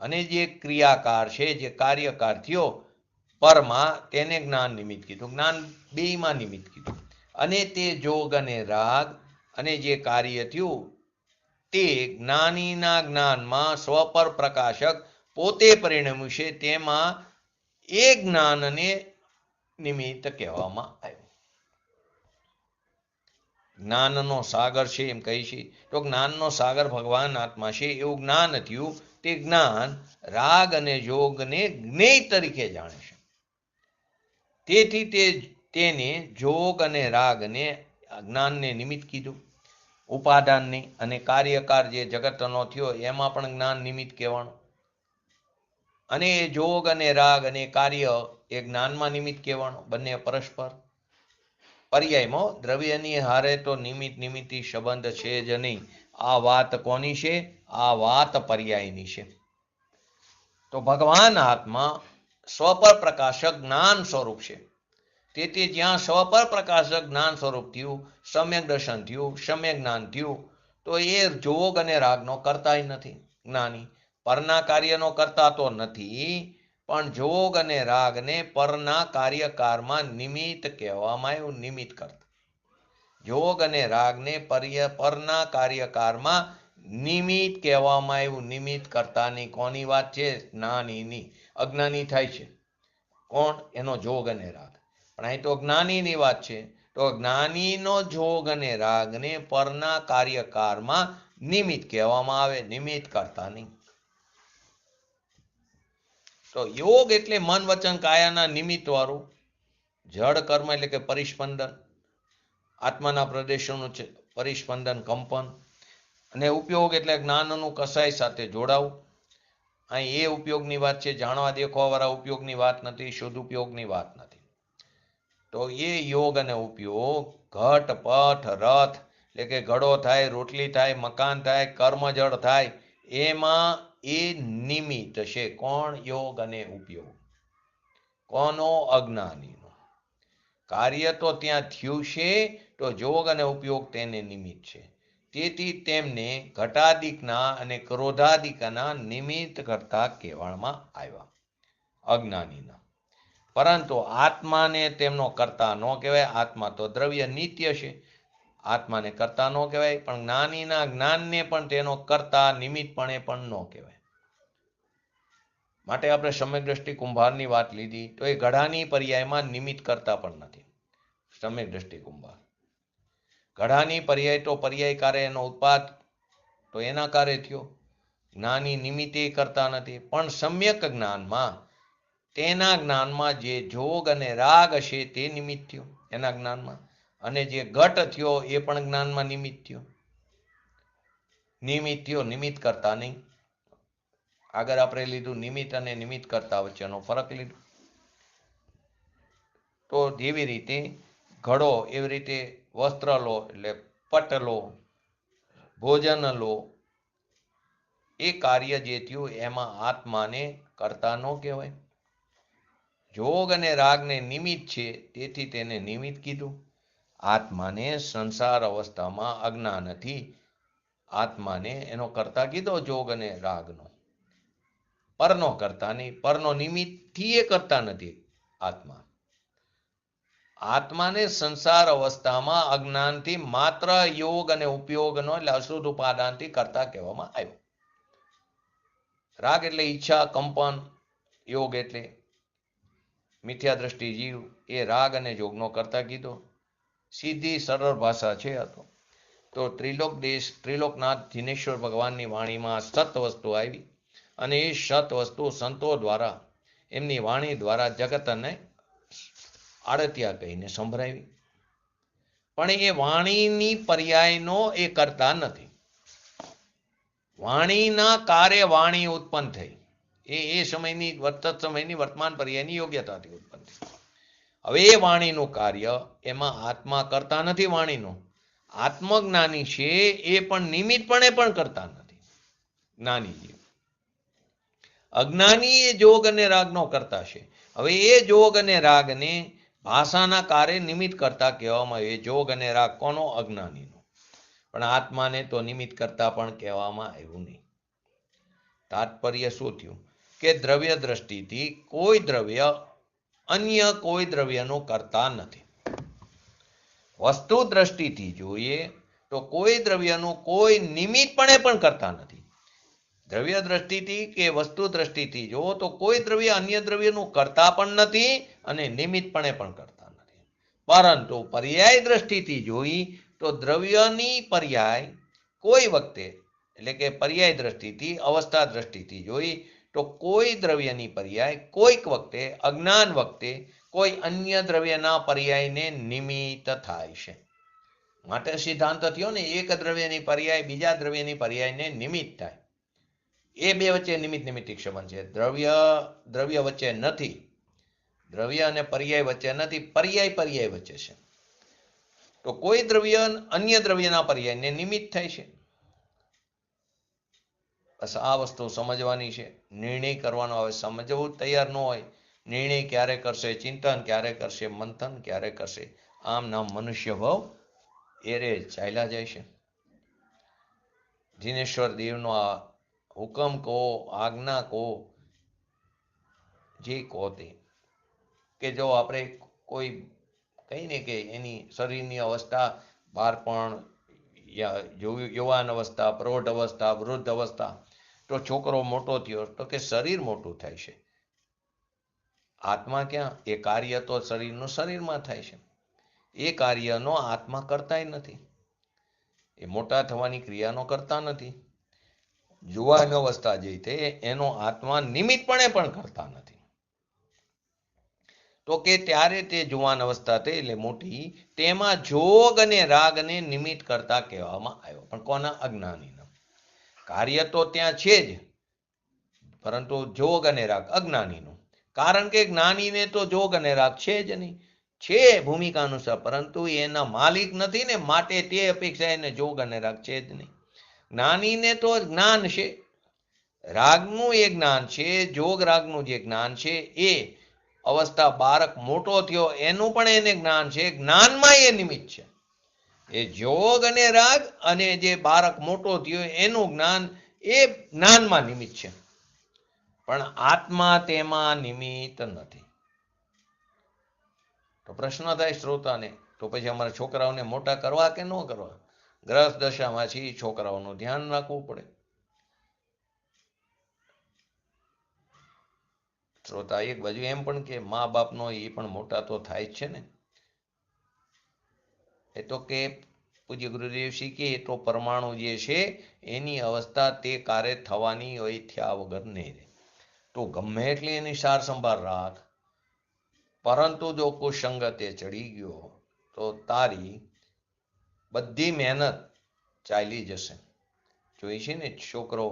અને જે ક્રિયાકાર છે, જે કાર્યકાર થયો પરમાં તેને જ્ઞાન નિમિત્ત કીધું, જ્ઞાન બેયમાં નિમિત્ત કીધું. અને તે જોગ અને રાગ અને જે કાર્ય થયું તે જ્ઞાનીના જ્ઞાનમાં સ્વપર પ્રકાશક પોતે પરિણમ્યું છે, તેમાં એ જ્ઞાનને નિમિત્ત કહેવામાં આવ્યું. જ્ઞાનનો સાગર છે એમ કહી છે તો જ્ઞાનનો સાગર ભગવાન આત્મા છે એવું જ્ઞાન થયું. તે જ્ઞાન રાગ અને જોગને જ્ઞેય તરીકે જાણે છે. તેથી તેને જોગ અને રાગને જ્ઞાનને નિમિત્ત કીધું, ઉપાદાનની. અને કાર્યકાર જે જગતનો થયો એમાં પણ જ્ઞાન નિમિત્ત કહેવાનું. અને જોગ અને રાગ અને કાર્ય એ જ્ઞાનમાં નિમિત્ત કહેવાનું, બંને પરસ્પર. પર્યાયમાં દ્રવ્યની હારે તો નિમિત્તિ સંબંધ છે જ નહીં. આ વાત કોની છે? આ વાત પર્યાયની છે. તો ભગવાન આત્મા સ્વપર પ્રકાશક જ્ઞાન સ્વરૂપ છે. તેથી જ્યાં સ્વપર પ્રકાશક જ્ઞાન સ્વરૂપ થયું, સમ્યક દર્શન થયું, સમ્યક જ્ઞાન થયું, તો એ જોગ અને રાગનો કરતા નથી જ્ઞાની. પરના કાર્યનો કરતા તો નથી, પણ જોગ અને રાગને પરના કાર્યકારમાં નિમિત્ત કહેવામાં આવ્યું, નિમિત્ત કરતા. જોગ અને રાગને પરના કાર્યકારમાં નિમિત્ત કહેવામાં આવ્યું, નિમિત્ત કરતાની. કોની વાત છે? જ્ઞાનીની. અજ્ઞાની થાય છે કોણ? એનો જોગ અને રાગ. પણ અહીં તો જ્ઞાનીની વાત છે. તો જ્ઞાનીનો જોગ અને રાગને પરના કાર્યકારમાં નિમિત્ત કહેવામાં આવે, નિમિત્ત કરતા નહીં. તો યોગ એટલે મન વચન કાયાના નિમિત્ત વાળું જડ કર્મ એટલે કે પરિસ્પંદન, આત્માના પ્રદેશોનું પરિસ્પંદન, કંપન. અને ઉપયોગ એટલે જ્ઞાનનું કસાય સાથે જોડાવું. અહીં એ ઉપયોગની વાત છે, જાણવા દેખવા વાળા ઉપયોગની વાત નથી, શુદ્ધ ઉપયોગની વાત નથી. તો એ યોગ અને ઉપયોગ ઘટ પટ રથ એટલે કે ઘડો થાય, રોટલી થાય, મકાન થાય, કર્મજળ થાય, એમાં એ નિમિત્ત છે. કોણ? યોગ અને ઉપયોગ. કોનો? અજ્ઞાનીનો. કાર્ય તો ત્યાં થયું છે, તો જોગ અને ઉપયોગ તેને નિમિત્ત છે. તેથી તેમને ઘટાદિકના અને ક્રોધાદિકના નિમિત્ત કરતા કહેવામાં આવ્યા, અજ્ઞાનીના. પરંતુ આત્માને તેમનો કરતા ન કહેવાય. આત્મા તો દ્રવ્ય નિત્ય છે, આત્માને કરતા ન કહેવાય. પણ જ્ઞાનીના જ્ઞાનને પણ તેનો કરતા નિમિત્તપણે પણ ન કહેવાય. માટે આપણે સમ્યક દ્રષ્ટિ કુંભારની વાત લીધી, તો એ ઘડાની પર્યાયમાં નિમિત્ત કરતા પણ નથી. સમ્યક દ્રષ્ટિ કુંભાર ઘડાની પર્યાય તો પર્યાય કારે એનો ઉત્પાદ તો એના કારે થયો. જ્ઞાની નિમિત્તે કરતા નથી. પણ સમ્યક જ્ઞાનમાં, તેના જ્ઞાનમાં જે જોગ અને રાગ હશે તે નિમિત્ત થયો એના જ્ઞાનમાં. અને જે ઘટ થયો એ પણ જ્ઞાનમાં નિમિત્ત થયો. નિમિત્ત કરતા નહીં. આગળ આપણે લીધું નિમિત્ત અને નિમિત્ત કરતા વચ્ચેનો ફરક લીધો. તો જેવી રીતે ઘડો, એવી રીતે વસ્ત્ર લો એટલે પટ લો, ભોજન લો, એ કાર્ય જે થયું એમાં આત્માને કરતા ન કહેવાય. જોગ અને રાગને નિમિત્ત છે, તેથી તેને નિમિત્ત કીધું. આત્માને સંસાર અવસ્થામાં અજ્ઞાનથી આત્માને એનો કરતા કીધો, જોગ અને રાગનો. પરનો કરતા નહીં. પરનો નિમિત્તથી એ કરતા નથી આત્મા. આત્માને સંસાર અવસ્થામાં અજ્ઞાનથી માત્ર યોગ અને ઉપયોગનો એટલે અશુદ્ધ ઉપાદાનથી કરતા કહેવામાં આવ્યો. રાગ એટલે ઈચ્છા, કંપન. યોગ એટલે મિથ્યા દ્રષ્ટિ જીવ. એ રાગ અને યોગનો કરતા કીધો. સીધી સરળ ભાષા છે આ તો ત્રિલોકનાથ જીનેશ્વર ભગવાનની વાણીમાં સત વસ્તુ આવી, અને એ સત વસ્તુ સંતો દ્વારા, એમની વાણી દ્વારા જગતને આડતિયા કહીને સંભળાવી. પણ એ વાણીની પર્યાયનો એ કરતા નથી. વાણીના કાર્ય વાણી ઉત્પન્ન થઈ. એ સમયની સમયની વર્તમાન પર્યાયની યોગ્યતાથી ઉત્પન્ન થઈ. હવે એ વાણીનું કાર્ય એમાં આત્મા કરતા નથી. વાણીનું આત્મજ્ઞાની છે એ પણ નિમિત્તપણે પણ કરતા નથી. જ્ઞાનીજી. અજ્ઞાની એ જોગ અને રાગનો કરતા છે. હવે એ જોગ અને રાગને ભાષાના કાર્ય નિમિત્ત કરતા કહેવામાં આવે. જોગ અને રાગ કોનો? અજ્ઞાનીનો. પણ આત્માને તો નિમિત્ત કરતા પણ કહેવામાં આવ્યું નહીં. તાત્પર્ય શું થયું? કે દ્રવ્ય દ્રષ્ટિથી કોઈ દ્રવ્ય અન્ય કોઈ દ્રવ્યનું કરતા નથી. વસ્તુ દ્રષ્ટિથી જોઈએ તો કોઈ દ્રવ્યનું કોઈ નિમિત્તપણે પણ કરતા નથી. દ્રવ્ય દ્રષ્ટિથી કે વસ્તુ દ્રષ્ટિથી જો તો કોઈ દ્રવ્ય અન્ય દ્રવ્યનું કરતા પણ નથી અને નિમિત્તપણે પણ કરતા નથી. પરંતુ પર્યાય દ્રષ્ટિથી જોઈ તો દ્રવ્યની પર્યાય કોઈ વખતે, એટલે કે પર્યાય દ્રષ્ટિથી, અવસ્થા દ્રષ્ટિથી જોઈ તો કોઈ દ્રવ્યની પર્યાય કોઈક વખતે, અજ્ઞાન વખતે, કોઈ અન્ય દ્રવ્યના પર્યાયને નિમિત્ત થાય છે. માટે સિદ્ધાંત થયો ને, એક દ્રવ્યની પર્યાય બીજા દ્રવ્યની પર્યાયને નિમિત્ત થાય. એ બે વચ્ચે નિમિત્તિક સંબંધ છે. દ્રવ્ય વચ્ચે નથી. દ્રવ્ય અને પર્યાય વચ્ચે નથી. પર્યાય વચ્ચે છે. તો કોઈ દ્રવ્ય અન્ય દ્રવ્યના પર્યાયને નિમિત્ત થાય છે. બસ આ વસ્તુ સમજવાની છે. નિર્ણય કરવાનો આવે, સમજવું તૈયાર ન હોય. નિર્ણય ક્યારે કરશે? ચિંતન ક્યારે કરશે? મંથન ક્યારે કરશે? આમ નામ મનુષ્ય ભાવ એરે ચાલ્યા જાય છે. જીનેશ્વર દેવનો આ હુકમ કહો, આજ્ઞા કહો, જે કહો તે, કે જો આપણે કોઈ કહીને કે એની શરીરની અવસ્થા, બાળપણ, યુવાન અવસ્થા, પ્રૌઢ અવસ્થા, વૃદ્ધ અવસ્થા, તો છોકરો મોટો થયો તો કે શરીર મોટું થાય છે. આત્મા ક્યાં? એ કાર્ય તો શરીરનું શરીરમાં થાય છે. એ કાર્યનો આત્મા કરતાય નથી. એ મોટા થવાની ક્રિયાનો કરતા નથી. યુવાન અવસ્થા જે તે એનો આત્મા નિમિત્તપણે પણ કરતા નથી. તો કે ત્યારે તે જુવાન અવસ્થા થઈ એટલે મોટી, તેમાં જોગ અને રાગને નિમિત્ત કરતા કહેવામાં આવ્યો. પણ કોના? અજ્ઞાનીના. કાર્ય તો ત્યાં છે જ, પરંતુ જોગ અને રાગ અજ્ઞાનીનું. કારણ કે જ્ઞાનીને તો જોગ અને રાગ છે જ નહીં. છે ભૂમિકા અનુસાર, પરંતુ એના માલિક નથી ને, માટે તે અપેક્ષા એને જોગ અને રાગ છે જ નહીં. જ્ઞાનીને તો જ્ઞાન છે, રાગનું એ જ્ઞાન છે, જોગ રાગનું જે જ્ઞાન છે એ અવસ્થા બાળક મોટો થયો એનું પણ એને જ્ઞાન છે, જ્ઞાનમાં એ નિમિત્ત છે. એ જોગ અને રાગ અને જે બાળક મોટો થયો એનું જ્ઞાન એ જ્ઞાનમાં નિમિત્ત છે, પણ આત્મા તેમાં નિમિત્ત નથી. તો પ્રશ્ન થાય શ્રોતાને, તો પછી અમારા છોકરાઓને મોટા કરવા કે ન કરવા? ગ્રસ્ત દશામાંથી છોકરાઓનું ધ્યાન રાખવું પડે. શ્રોતા એક બાજુ એમ પણ કે મા બાપનો એ પણ મોટા તો થાય જ છે ને. એ તો કે પૂજ્ય ગુરુદેવ શીખે તો પરમાણુ જે છે એની અવસ્થા તે કાર્ય થવાની હોય થયા વગર નહીં રહે. તો ગમે એટલી એની સાર સંભાળ રાખ, પરંતુ જો કુસંગતે ચડી ગયો તો તારી બધી મહેનત ચાલી જશે. જોઈ છે ને છોકરો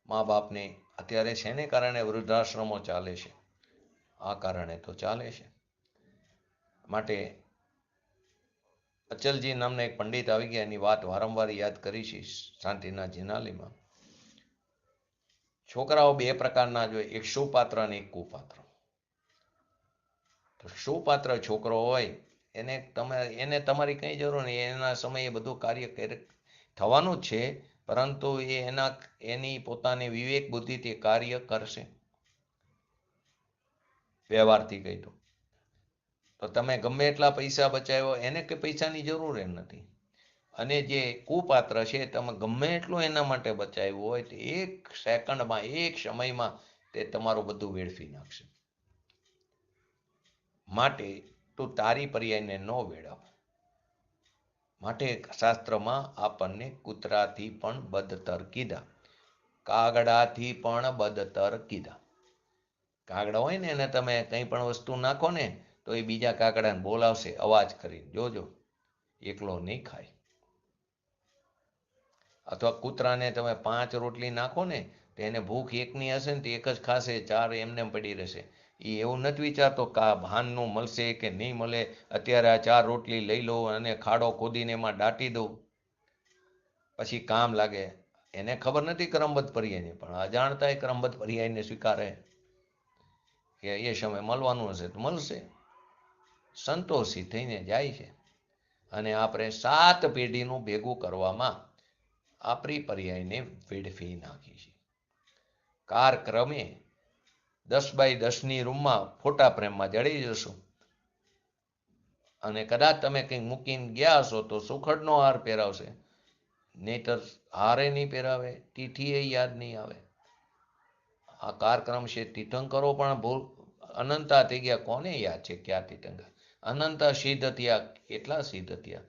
મા બાપને અત્યારે શેને કારણે વૃદ્ધાશ્રમો ચાલે છે? આ કારણે તો ચાલે છે. માટે અચલજી નામના એક પંડિત આવી ગયા, એની વાત વારંવાર યાદ કરી છે શાંતિના જિનાલીમાં. છોકરાઓ બે પ્રકારના જોઈએ, એક સુપાત્ર અને એક કુપાત્ર. તો સુપાત્ર છોકરો હોય એને તમારી કઈ જરૂર નહીં, એના સમયે બધું કાર્ય થવાનું જ છે, પરંતુ એ એની પોતાની વિવેક બુદ્ધિથી કાર્ય કરશે. વ્યવહારથી કહી દો તો તમે ગમે એટલા પૈસા બચાવ્યો, એને કે પૈસાની જરૂર એમ નથી. અને જે કુપાત્ર છે તમે ગમે એટલું એના માટે બચાવ્યું હોય તો એક સેકન્ડમાં, એક સમયમાં તે તમારું બધું વેડફી નાખશે. માટે તું તારી પર્યાયને ન વેડફ. માટે શાસ્ત્રમાં આપણને કૂતરાથી પણ બદતર કીધા, કાગડાથી પણ બદતર કીધા. કાગડા હોય ને એને તમે કંઈ પણ વસ્તુ નાખો ને તો એ બીજા કાગડાને બોલાવશે અવાજ કરીને, જોજો એકલો નહીં ખાય. અથવા કૂતરાને તમે 5 રોટલી નાખો ને તો એને ભૂખ એકની હશે ને તો એક જ ખાશે, 4 એમને પડી રહેશે. એ એવું નથી વિચારતો કે ભાનનું મળશે કે નહીં મળે, અત્યારે આ 4 રોટલી લઈ લો અને ખાડો ખોદીને એમાં દાટી દઉં પછી કામ લાગે. એને ખબર નથી ક્રમબદ્ધ પર્યાયની, પણ અજાણતા એ ક્રમબદ્ધ પર્યાયને સ્વીકારે કે એ સમય મળવાનું હશે તો મળશે. સંતોષી થઈને જાય છે. અને આપણે 7 પેઢીનું ભેગું કરવામાં આપણી પર્યાયને વેડફી નાખી છે. કારક્રમે 10 બાય 10ની રૂમમાં ફોટા પ્રેમમાં જડી જશું. અને કદાચ તમે કંઈક મૂકીને ગયા હશો તો સુખડનો હાર પહેરાવશે, નહીતર હારે નહીં પહેરાવે, તિથિએ યાદ નહીં આવે. આ કાર્યક્રમ છે. તીર્થંકરો પણ અનંતા થઈ ગયા, કોને યાદ છે ક્યાં તીર્થંકર? અનંતા સિદ્ધ થયા, કેટલા સિદ્ધ થયા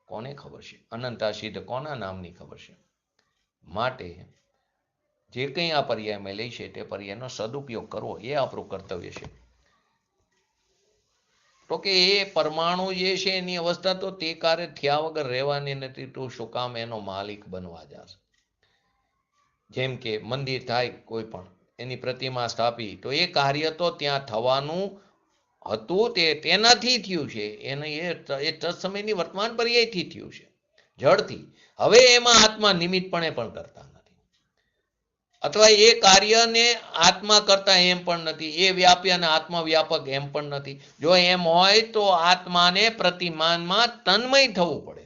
કોને ખબર છે? અનંતા સિદ્ધ કોના નામની ખબર છે? માટે જે કંઈ આ પર્યાયમાં લઈ છે તે પર્યાયનો સદુપયોગ કરવો એ આપણું કર્તવ્ય છે. તો કે એ પરમાણુ જે છે એની અવસ્થા તો તે કાર્ય થયા વગર રહેવાની નથી, તું શું કામ એનો માલિક બનવા જાશ? જેમ કે મંદિર થાય કોઈ પણ, એની પ્રતિમા સ્થાપી તો એ કાર્ય તો ત્યાં થવાનું હતું, તે તેનાથી થયું છે, એને એ તત્સમયની વર્તમાન પર્યાયથી થયું છે, જળથી. હવે એમાં આત્મા નિમિત્તપણે પણ કરતા નથી, અથવા એ કાર્યને આત્મા કરતા એમ પણ નથી, એ વ્યાપી અને આત્મા વ્યાપક એમ પણ નથી. જો એમ હોય તો આત્માને પ્રતિમાનમાં તન્મય થવું પડે,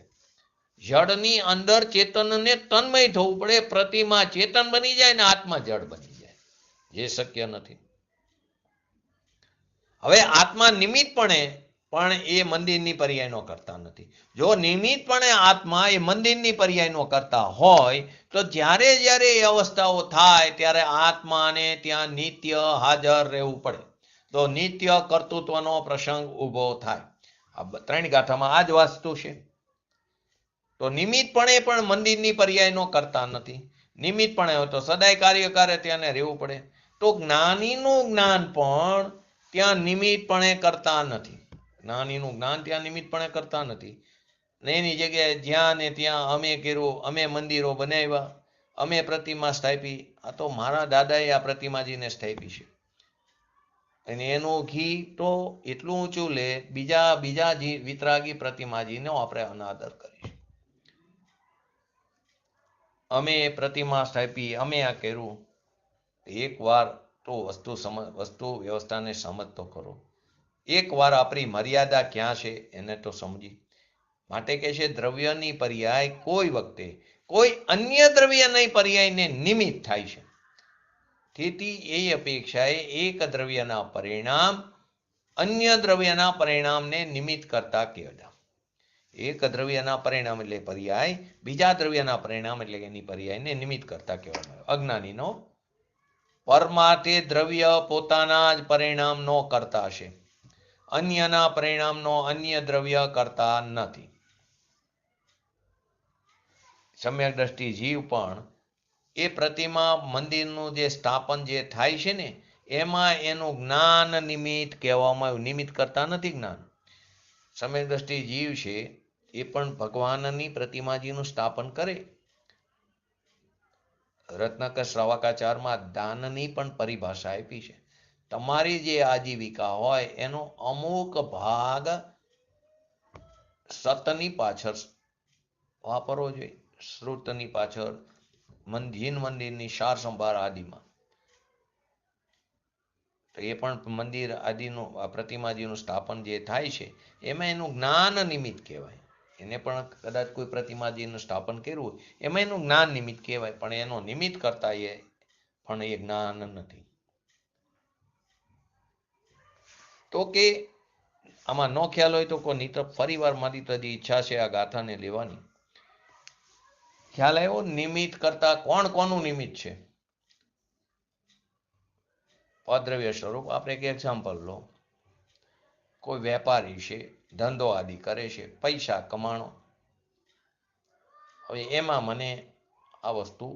જળની અંદર ચેતનને તન્મય થવું પડે, પ્રતિમા ચેતન બની જાય ને આત્મા જળ બની જાય, જે શક્ય નથી. હવે આત્મા નિમિત્તપણે પણ એ મંદિરની પર્યાયનો કરતા નથી. જો નિમિત્તપણે આત્મા એ મંદિરની પર્યાયનો કરતા હોય તો જ્યારે જ્યારે એ અવસ્થાઓ થાય ત્યારે આત્માને ત્યાં નિત્ય હાજર રહેવું પડે, તો નિત્ય કર્તૃત્વનો પ્રસંગ ઊભો થાય. આ 3 ગાથામાં આ જ વાસ્તુ છે. તો નિમિત્તપણે પણ મંદિરની પર્યાયનો કરતા નથી. નિમિત્તપણે હોય તો સદાય કાર્યકારે ત્યાં રહેવું પડે. તો જ્ઞાનીનું જ્ઞાન પણ ત્યાં નિમિત્તપણે કરતા નથી. જ્ઞાનીનું જ્ઞાન ત્યાં નિમિત્તપણે કરતા નથી. એની જગ્યાએ જ્યાં ને ત્યાં અમે કર્યું, અમે મંદિરો બનાવ્યા, અમે પ્રતિમા સ્થાપી. આ તો મારા દાદાએ આ પ્રતિમાજીને સ્થાપી છે, અને એનું ઘી તો એટલું ઊંચું લે, બીજા વિતરાગી પ્રતિમાજીનો આપણે અનાદર કરીશું. અમે પ્રતિમા સ્થાપી, અમે આ કર્યું. એક વાર તો વસ્તુ વ્યવસ્થાને સમજતો કરો. એકવાર આપણી મર્યાદા ક્યાં છે એને તો સમજી. માટે કહે છે દ્રવ્યની પર્યાય કોઈ વખતે કોઈ અન્ય દ્રવ્યની પર્યાયને નિમિત્ત થાય છે. તેથી એ અપેક્ષાએ એક દ્રવ્યના પરિણામ અન્ય દ્રવ્યના પરિણામને નિમિત્ત કરતા કહેવાય. એક દ્રવ્યના પરિણામ એટલે પર્યાય બીજા દ્રવ્યના પરિણામ એટલે એની પર્યાયને નિમિત્ત કરતા કહેવામાં આવે. અજ્ઞાનીનો પરમાર્થે દ્રવ્ય પોતાના જ પરિણામનો કરતા છે, અન્યના પરિણામનો અન્ય દ્રવ્ય કરતા નથી. સમ્યક દ્રષ્ટિ જીવ પણ એ પ્રતિમા મંદિરનું જે સ્થાપન જે થાય છે ને એમાં એનું જ્ઞાન નિમિત્ત કહેવામાં આવ્યું, નિમિત્ત કરતા નથી જ્ઞાન. સમ્યક દ્રષ્ટિ જીવ છે એ પણ ભગવાનની પ્રતિમાજીનું સ્થાપન કરે. રત્નાકર શ્રાવકાચારમાં દાનની પણ પરિભાષા આપી છે. તમારી જે આજીવિકા હોય એનો અમુક ભાગ સતની પાછળ વાપરવો જોઈએ, શ્રુતની પાછળ, જીન મંદિરની સાર સંભાળ આદિમાં. તો એ પણ મંદિર આદિનું પ્રતિમાજીનું સ્થાપન જે થાય છે એમાં એનું જ્ઞાન નિમિત્ત કહેવાય. એને પણ કદાચ કોઈ પ્રતિમાજીનું સ્થાપન કર્યું હોય એમાં એનું જ્ઞાન નિમિત્ત કહેવાય, પણ એનો નિમિત્ત કરતા એ પણ એ જ્ઞાન નથી. તો કે આમાં ન ખ્યાલ હોય તો કોઈ નહીં, ફરી વાર મારી તો ઈચ્છા છે આ ગાથાને લેવાની. ખ્યાલ આવ્યો? નિમિત્ત કરતા કોણ કોનું નિમિત્ત છે? અદ્રવ્ય સ્વરૂપ. આપણે એક એક્ઝામ્પલ લો, કોઈ વેપારી છે, ધંધો આદિ કરે છે, પૈસા કમાણો. હવે એમાં મને આ વસ્તુ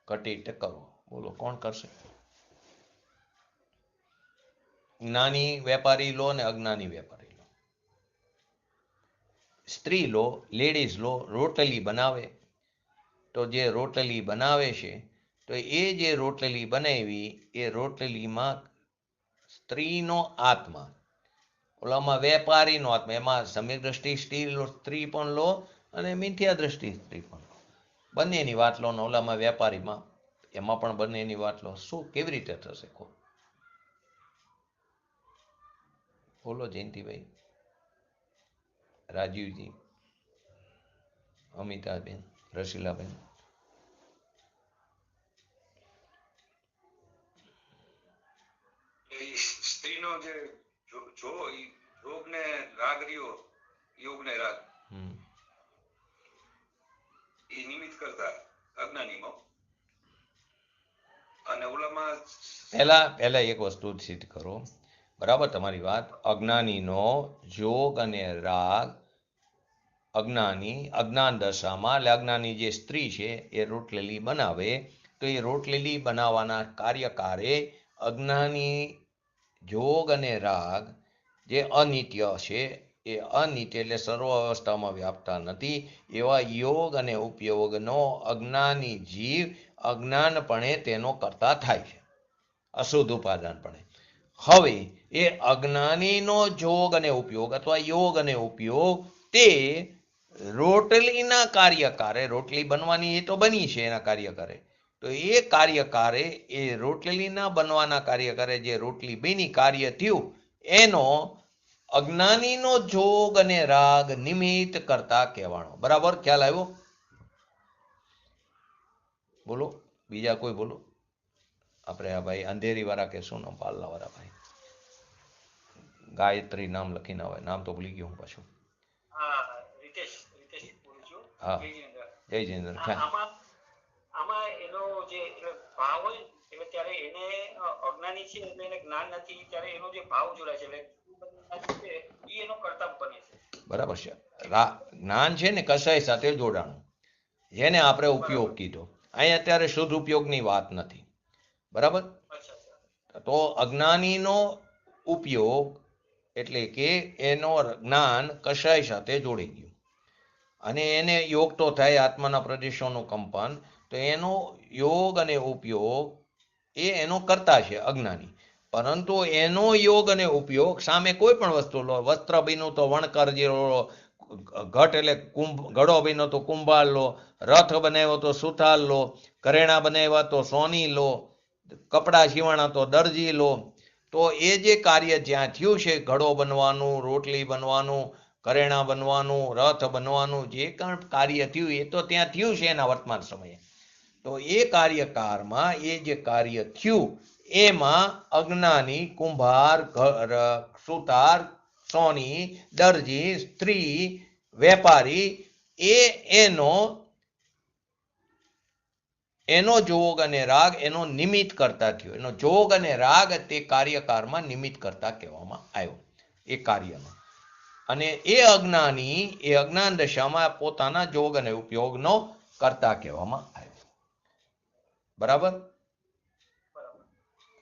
ઘટીને કરો, બોલો કોણ કરશે? જ્ઞાની વેપારી લો ને અજ્ઞાની વેપારી લો. સ્ત્રી લો, લેડીઝ લો, રોટલી બનાવે. તો જે રોટલી બનાવે છે તો એ જે રોટલી બનાવી એ રોટલીમાં સ્ત્રીનો આત્મા, ઓલામાં વેપારીનો આત્મા. એમાં સમ્યક દ્રષ્ટિ સ્ત્રી પણ લો અને મિથ્યા દ્રષ્ટિ સ્ત્રી પણ લો, બંનેની વાત લો. ને ઓલામાં વેપારીમાં એમાં પણ બંનેની વાત લો. શું કેવી રીતે થશે? બોલો જયંતિભાઈ, રાજીવજી, અમિતાબેન, રસીલાબેન. સ્ત્રીનો જે યોગ ને રાગ રહ્યો, યોગ ને રાગ એ નિમિત્ત કરતા અજ્ઞાનીમાં, અને ઓલામાં પહેલા એક વસ્તુ સિદ્ધ કરો. બરાબર તમારી વાત. અજ્ઞાનીનો જોગ અને રાગ, અજ્ઞાન દશામાં, એટલે અજ્ઞાની જે સ્ત્રી છે એ રોટલી બનાવે તો એ રોટલી બનાવવાના કાર્યકારે અજ્ઞાની જોગ અને રાગ જે અનિત્ય છે એ અનિત્ય એટલે સર્વ અવસ્થામાં વ્યાપતા નથી એવા યોગ અને ઉપયોગનો અજ્ઞાની જીવ અજ્ઞાનપણે તેનો કરતા થાય છે, અશુદ્ધ ઉપાદાનપણે. હવે એ અજ્ઞાનીનો જોગ અને ઉપયોગ અથવા યોગ અને ઉપયોગ તે રોટલીના કાર્યકારે, રોટલી બનવાની એ તો બની છે એના કાર્યકારે, તો એ કાર્યકારે એ રોટલીના બનવાના કાર્યકારે જે રોટલી બની કાર્ય થયું એનો અજ્ઞાનીનો જોગ અને રાગ નિમિત્ત કરતા કહેવાનો. બરાબર ખ્યાલ આવ્યો? બોલો બીજા કોઈ બોલો. આપણે આ ભાઈ અંધેરી વાળા કહેશું ને, પાલના વાળા ભાઈ ગાયત્રી નામ લખીને આવે, નામ તો ભૂલી ગયો હું પાછું. હા જય જયેન્દ્ર. આમાં એનો જે ભાવ હોય એટલે ત્યારે એને અજ્ઞાની છે એટલે એને જ્ઞાન નથી, ત્યારે એનો જે ભાવ જોડાય છે એટલે એનો કર્તવ્ય બને છે. બરાબર છે. જ્ઞાન છે ને કસાય સાથે જોડાણું, જેને આપણે ઉપયોગ કીધો. અહીં અત્યારે શુદ્ધ ઉપયોગની વાત નથી. બરાબર? તો અજ્ઞાનીનો ઉપયોગ એટલે કે એનો જ્ઞાન કસાય સાથે જોડી ગયું અને એને યોગ તો થાય આત્માના પ્રદેશોનું કંપન, તો એનો યોગ અને ઉપયોગ એ એનો કરતા છે અજ્ઞાની. પરંતુ એનો યોગ અને ઉપયોગ સામે કોઈ પણ વસ્તુ લો, વસ્ત્ર બન્યું તો વણકર જે ઘટ એટલે ઘડો બન્યો તો કુંભાર લો, રથ બનાવ્યો તો સુથાર લો, ઘરેણા બનાવ્યા તો સોની લો, કપડાં સીવાણા તો દરજી લો. તો એ જે કાર્ય જ્યાં થયું છે, ઘડો બનવાનું, રોટલી બનવાનું, કરેણા બનવાનું, રથ બનવાનું, જે પણ કાર્ય થયું એ તો ત્યાં થયું છે એના વર્તમાન સમયે. તો એ કાર્યકાળમાં એ જે કાર્ય થયું એમાં અજ્ઞાની, કુંભાર, સુતાર, સોની, દરજી, સ્ત્રી, વેપારી એનો જોગ અને રાગ એનો નિમિત્ત કરતા થયો. એનો જોગ અને રાગ તે કાર્યકાળમાં નિમિત્ત કરતા કહેવામાં આવ્યો એ કાર્યનો. અને એ અજ્ઞાન દશામાં પોતાના જોગ અને ઉપયોગનો કરતા કહેવામાં આવ્યો. બરાબર?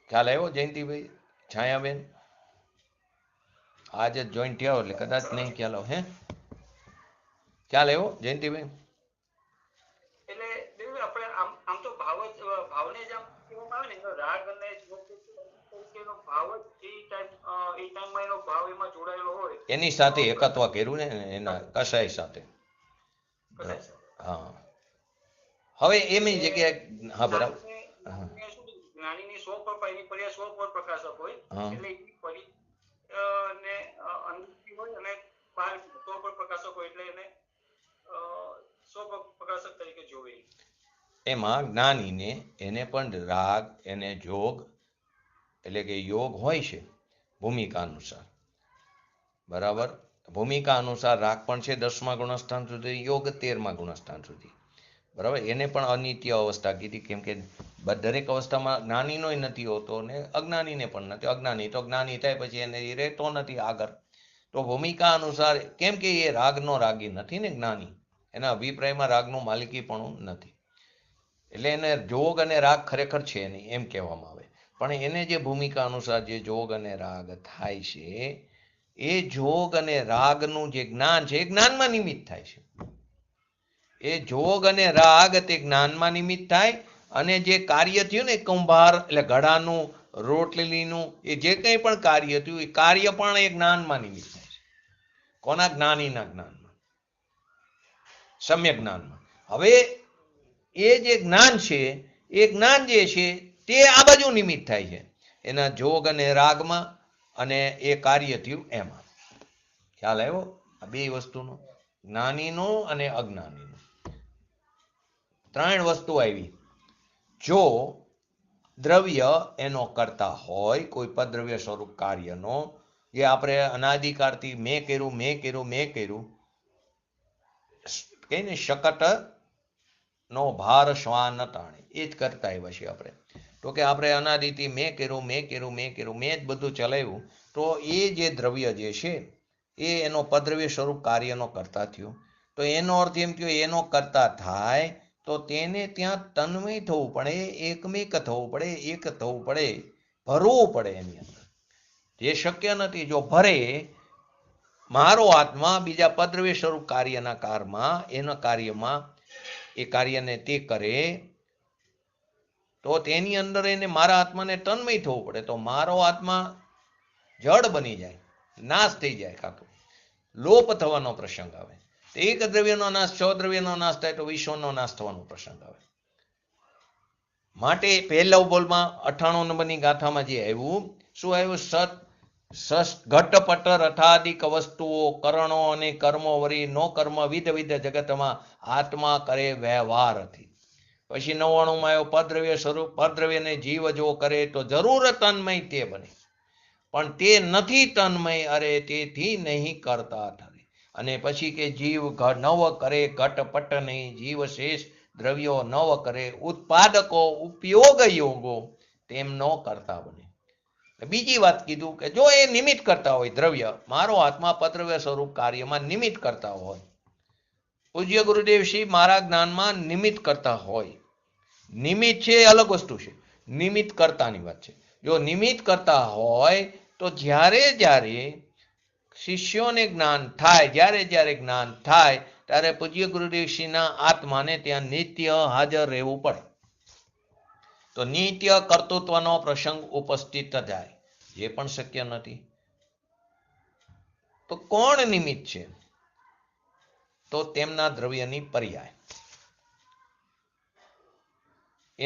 ખ્યાલ આવ્યો જયંતિભાઈ, છાયાબેન? આજે જોઈન્ટ થયો એટલે કદાચ નહીં ખ્યાલ આવે. ખ્યાલ આવ્યો જયંતિભાઈ? એટલે આપણે આમ તો ભાવને જ આમ કહેવામાં આવે ને, રાગ અને એનો ભાવ જ એ ટાઈમમાં એનો ભાવ એમાં જોડાયેલો હોય, એની સાથે એકત્વ કર્યું ને એના કસાય સાથે. હા, હવે એમની જગ્યાએ હા બરાબર. જ્ઞાનીની સ્વ પર્યાય સ્વ પર પ્રકાશક હોય, એટલે ને અંદરથી હોય અને બહાર સ્વ પર પ્રકાશક હોય, એટલે એને સ્વ પ્રકાશક તરીકે જોવે. એમાં જ્ઞાનીને એને પણ રાગ એને જોગ એટલે કે યોગ હોય છે ભૂમિકા અનુસાર. બરાબર? ભૂમિકા અનુસાર રાગ પણ છે 10મા ગુણસ્થાન સુધી, યોગ 13મા ગુણસ્થાન સુધી. બરાબર? એને પણ અનિત્ય અવસ્થા કીધી, કેમ કે દરેક અવસ્થામાં જ્ઞાનીનો નથી હોતો ને અજ્ઞાનીને પણ નથી. અજ્ઞાની તો જ્ઞાની થાય પછી એને એ રહેતો નથી આગળ. તો ભૂમિકા અનુસાર, કેમ કે એ રાગનો રાગી નથી ને જ્ઞાની, એના અભિપ્રાયમાં રાગનું માલિકી પણ નથી, એટલે એને જોગ અને રાગ ખરેખર છે નહીં એમ કહેવામાં આવે. પણ એને જે ભૂમિકા અનુસાર જે જોગ અને રાગ થાય છે એ જોગ અને રાગનું જે જ્ઞાન છે એ જ્ઞાનમાં નિમિત્ત થાય છે. એ જોગ અને રાગ તે જ્ઞાનમાં નિમિત્ત થાય. અને જે કાર્ય થયું ને કુંભાર એટલે ઘડાનું, રોટલીનું, એ જે કંઈ પણ કાર્ય થયું એ કાર્ય પણ એ જ્ઞાનમાં નિમિત્ત થાય છે. કોના? જ્ઞાનીના જ્ઞાનમાં, સમ્યક જ્ઞાનમાં. હવે એ જે જ્ઞાન છે એ જ્ઞાન જે છે તે આ બાજુ નિમિત્ત થાય છે એના જોગ અને રાગમાં, અને એ કાર્ય થયું એમાં. ખ્યાલ આવ્યો આ બે વસ્તુનો? જ્ઞાનીનો અને અજ્ઞાનીનો. 3 વસ્તુ આવી. જો દ્રવ્ય એનો કરતા હોય કોઈ પદ્રવ્ય સ્વરૂપ કાર્યનો, જે આપણે અનાદિકાળથી મેં કર્યું કહીને, શકટ નો ભાર શ્વાન તાણે, એ જ કરતા આવ્યા છીએ આપણે. તો કે આપણે અનાદિથી મેં કર્યું, મેં જ બધું ચલાવ્યું. તો એ જે દ્રવ્ય જે છે એ એનો પદ્રવ્ય સ્વરૂપ કાર્યનો કરતા થયો. તો એનો અર્થ એમ થયો, એનો કરતા થાય તો તેને ત્યાં તન્મય થવું પડે, એકમેક થવું પડે, એક થવું પડે, ભરવું પડે એની અંદર, જે શક્ય નથી. જો ભરે મારો આત્મા બીજા પદ્રવ્ય સ્વરૂપ કાર્યના કારમાં, એના કાર્યમાં એ કાર્યને તે કરે તો તેની અંદર એને મારા આત્માને તન્મય થવું પડે. તો મારો આત્મા જડ બની જાય, નાશ થઈ જાય, કાતો લોપ થવાનો પ્રસંગ આવે. એક દ્રવ્યનો નાશ 6 દ્રવ્યનો નાશ થાય તો વિશ્વનો નાશ થવાનો પ્રસંગ આવે. માટે પહેલા બોલમાં 98 નંબરની ગાથામાં જે આવ્યું, શું આવ્યું? ઘટપટ રથાદિક વસ્તુઓ, કરણો અને કર્મો વરી નો કર્મ વિધ જગતમાં આત્મા કરે વ્યવહારથી. પછી 99માં આવ્યો પદ્રવ્ય સ્વરૂપ, પદ્રવ્યને જીવ જો કરે તો જરૂર તન્મય તે બને, પણ તે નથી તન્મય, અરે તેથી નહીં કરતા ઠરે. અને પછી કે જીવ નવ કરે ઘટપટ નહીં, જીવ શેષ દ્રવ્યો નવ કરે, ઉત્પાદકો ઉપયોગ યોગો તેમ ન કરતા બને. બીજી વાત કીધું કે જો એ નિમિત્ત કરતા હોય, દ્રવ્ય મારો આત્મા પદ્રવ્ય સ્વરૂપ કાર્યમાં નિમિત્ત કરતા હોય, પૂજ્ય ગુરુદેવ શ્રી મારા જ્ઞાનમાં નિમિત્ત કરતા હોય. નિમિત્ત છે અલગ વસ્તુ છે, નિમિત્ત કરતાની વાત છે. જો નિમિત્ત કરતા હોય તો જ્યારે શિષ્યોને જ્ઞાન થાય, જ્યારે જ્ઞાન થાય ત્યારે પૂજ્ય ગુરુદેવશ્રીના આત્માને ત્યાં નિત્ય હાજર રહેવું પડે. તો નિત્ય કર્તૃત્વનો પ્રસંગ ઉપસ્થિત થાય, જે પણ શક્ય નથી. તો કોણ નિમિત્ત છે? તો તેમના દ્રવ્યની પર્યાય.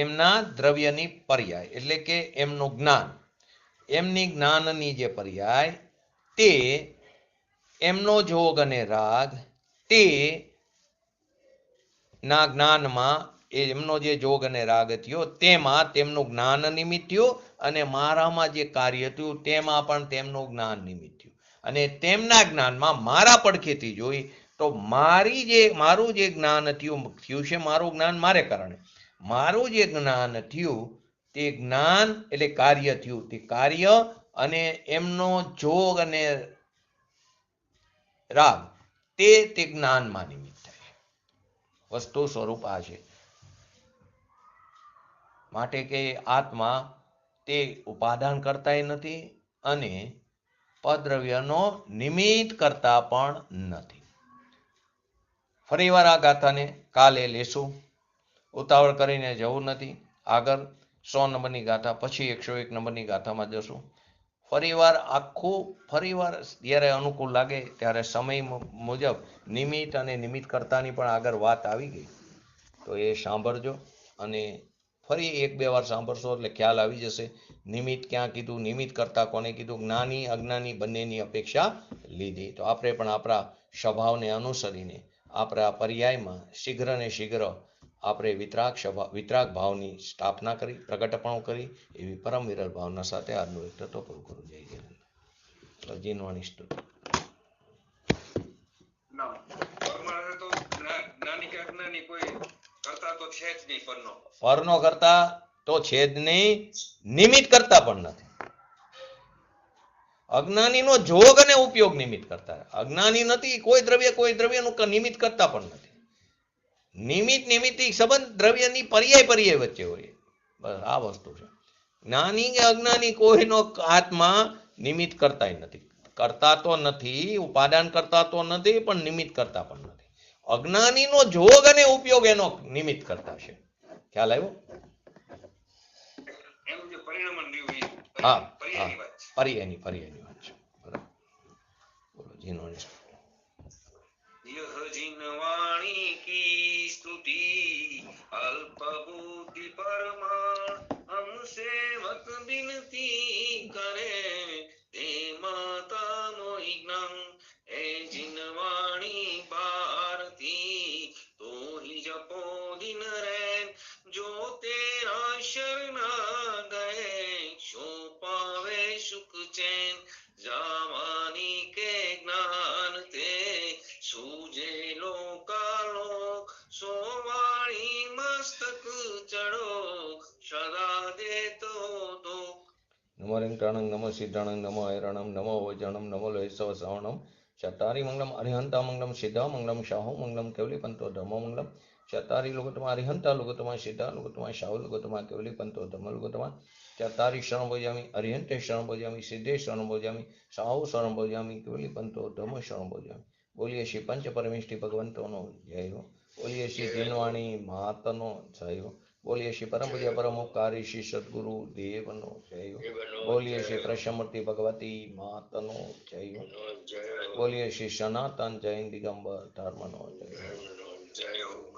એમના દ્રવ્યની પર્યાય એટલે કે એમનું જ્ઞાન, એમની જ્ઞાનની જે પર્યાય તે એમનો જોગ અને રાગ તે ના જ્ઞાનમાં એમનો જે જોગ અને રાગ થયો તેમાં તેમનું જ્ઞાન નિમિત્ત થયું અને મારામાં જે કાર્ય થયું તેમાં પણ તેમનું જ્ઞાન નિમિત્ત થયું અને તેમના જ્ઞાનમાં મારા પડખેથી જોઈ તો મારું જે જ્ઞાન થયું છે મારું જ્ઞાન મારે કારણે મારું જે જ્ઞાન થયું તે જ્ઞાન એટલે કાર્ય થયું તે કાર્ય અને એમનો જોગ અને રાગ તે જ્ઞાનમાં નિમિત્ત થાય. વસ્તુ સ્વરૂપ આ છે. માટે કે આત્મા તે ઉપાદાન કરતા નથી અને પદ્રવ્યનો નિમિત્ત કરતા પણ નથી. ફરીવાર આ ગાથાને કાલે લેશું, ઉતાવળ કરીને જવું નથી. આગળ 100 નંબરની ગાથા પછી 101 નંબરની ગાથામાં જશું. ફરીવાર જ્યારે અનુકૂળ લાગે ત્યારે સમય મુજબ નિમિત્ત અને નિમિત્ત કરતાની પણ આગળ વાત આવી ગઈ તો એ સાંભળજો અને ફરી 1-2 વાર સાંભળશો એટલે ખ્યાલ આવી જશે. નિમિત્ત ક્યાં કીધું, નિમિત્ત કરતા કોને કીધું, જ્ઞાની અજ્ઞાની બંનેની અપેક્ષા લીધી. તો આપણે પણ આપણા સ્વભાવને અનુસરીને આપણે આ પર્યાયમાં શીઘ્ર ને શીઘ્ર આપણે વિતરાગ ભાવની સ્થાપના કરી, પ્રગટપણું કરી એવી પરમ વિરલ ભાવના સાથે આજનું વક્તવ્ય પૂરું કરું. જય જય જીનવાણી સ્તુતિ. પરનો કરતા તો છે જ નહીં, નિમિત્ત કરતા પણ નથી. અજ્ઞાનીનો જોગ અને ઉપયોગ નિમિત્ત કરતા. અજ્ઞાની નથી, કોઈ દ્રવ્યનું નિમિત્ત કરતા પણ નથી. નિમિત્ત સંબંધ દ્રવ્યની પર્યાય વચ્ચે હોય. બસ આ વસ્તુ છે. જ્ઞાની કે અજ્ઞાની કોઈનો આત્મા નિમિત્ત કરતા નથી. કરતા તો નથી, ઉપાદાન કરતા તો નથી, પણ નિમિત્ત કરતા પણ નથી. અજ્ઞાનીનો જોગ અને ઉપયોગ એનો નિમિત્ત કરતા છે. ખ્યાલ આવ્યો? હા, પર્યાયની વાત છે. બરાબર. બોલો જીનવાણી. यह जिनवाणी की स्तुति अल्प बुद्धि परमाण हमसे मत बिनती करे ते माता मोहि ज्ञान ए जिनवाणी भारती तो ही जपो दिन रैन जो तेरा शरणा गए सो पावे सुख चैन जावानी के ज्ञान ते सूझे लोकालोक सोवाणी मस्तक चढ़ो सदा देतो तो. नमो रिंगटाणं नमो सिद्धाणं नमो ऐरणं नमो वैजणं नमो लोहितव श्रवणं चत्तारि मंगलम अरिहंता मंगलम सिद्धा मंगलम शाहु मंगलम केवली पंतो धर्मो मंगलम चत्तारि लोकोत्तमा अरिहंता लोकोत्तमा सिद्धा लोकोत्तमा शाहु लोकोत्तमा केवली पंतो धर्मो लोकोत्तमा चत्तारि शरण भोजामि अरिहंते शरण भोजामि सिद्धे शरण भोजामि शाहु शरण भोजामि केवली पंतो धर्मो शरण भोजामि. बोलिए श्री पंच परमेष्टि भगवंतोनो जय हो. बोलिए श्री जिनवाणी मातनो जय हो. बोलिए श्री परम पूज्य परम उपकारी श्री सद्गुरु देवनो जय हो. बोलिए श्री कृष्णमूर्ति भगवती मातनो जय हो. बोलिए श्री सनातन जैन दिगंबर धर्मनो जय हो.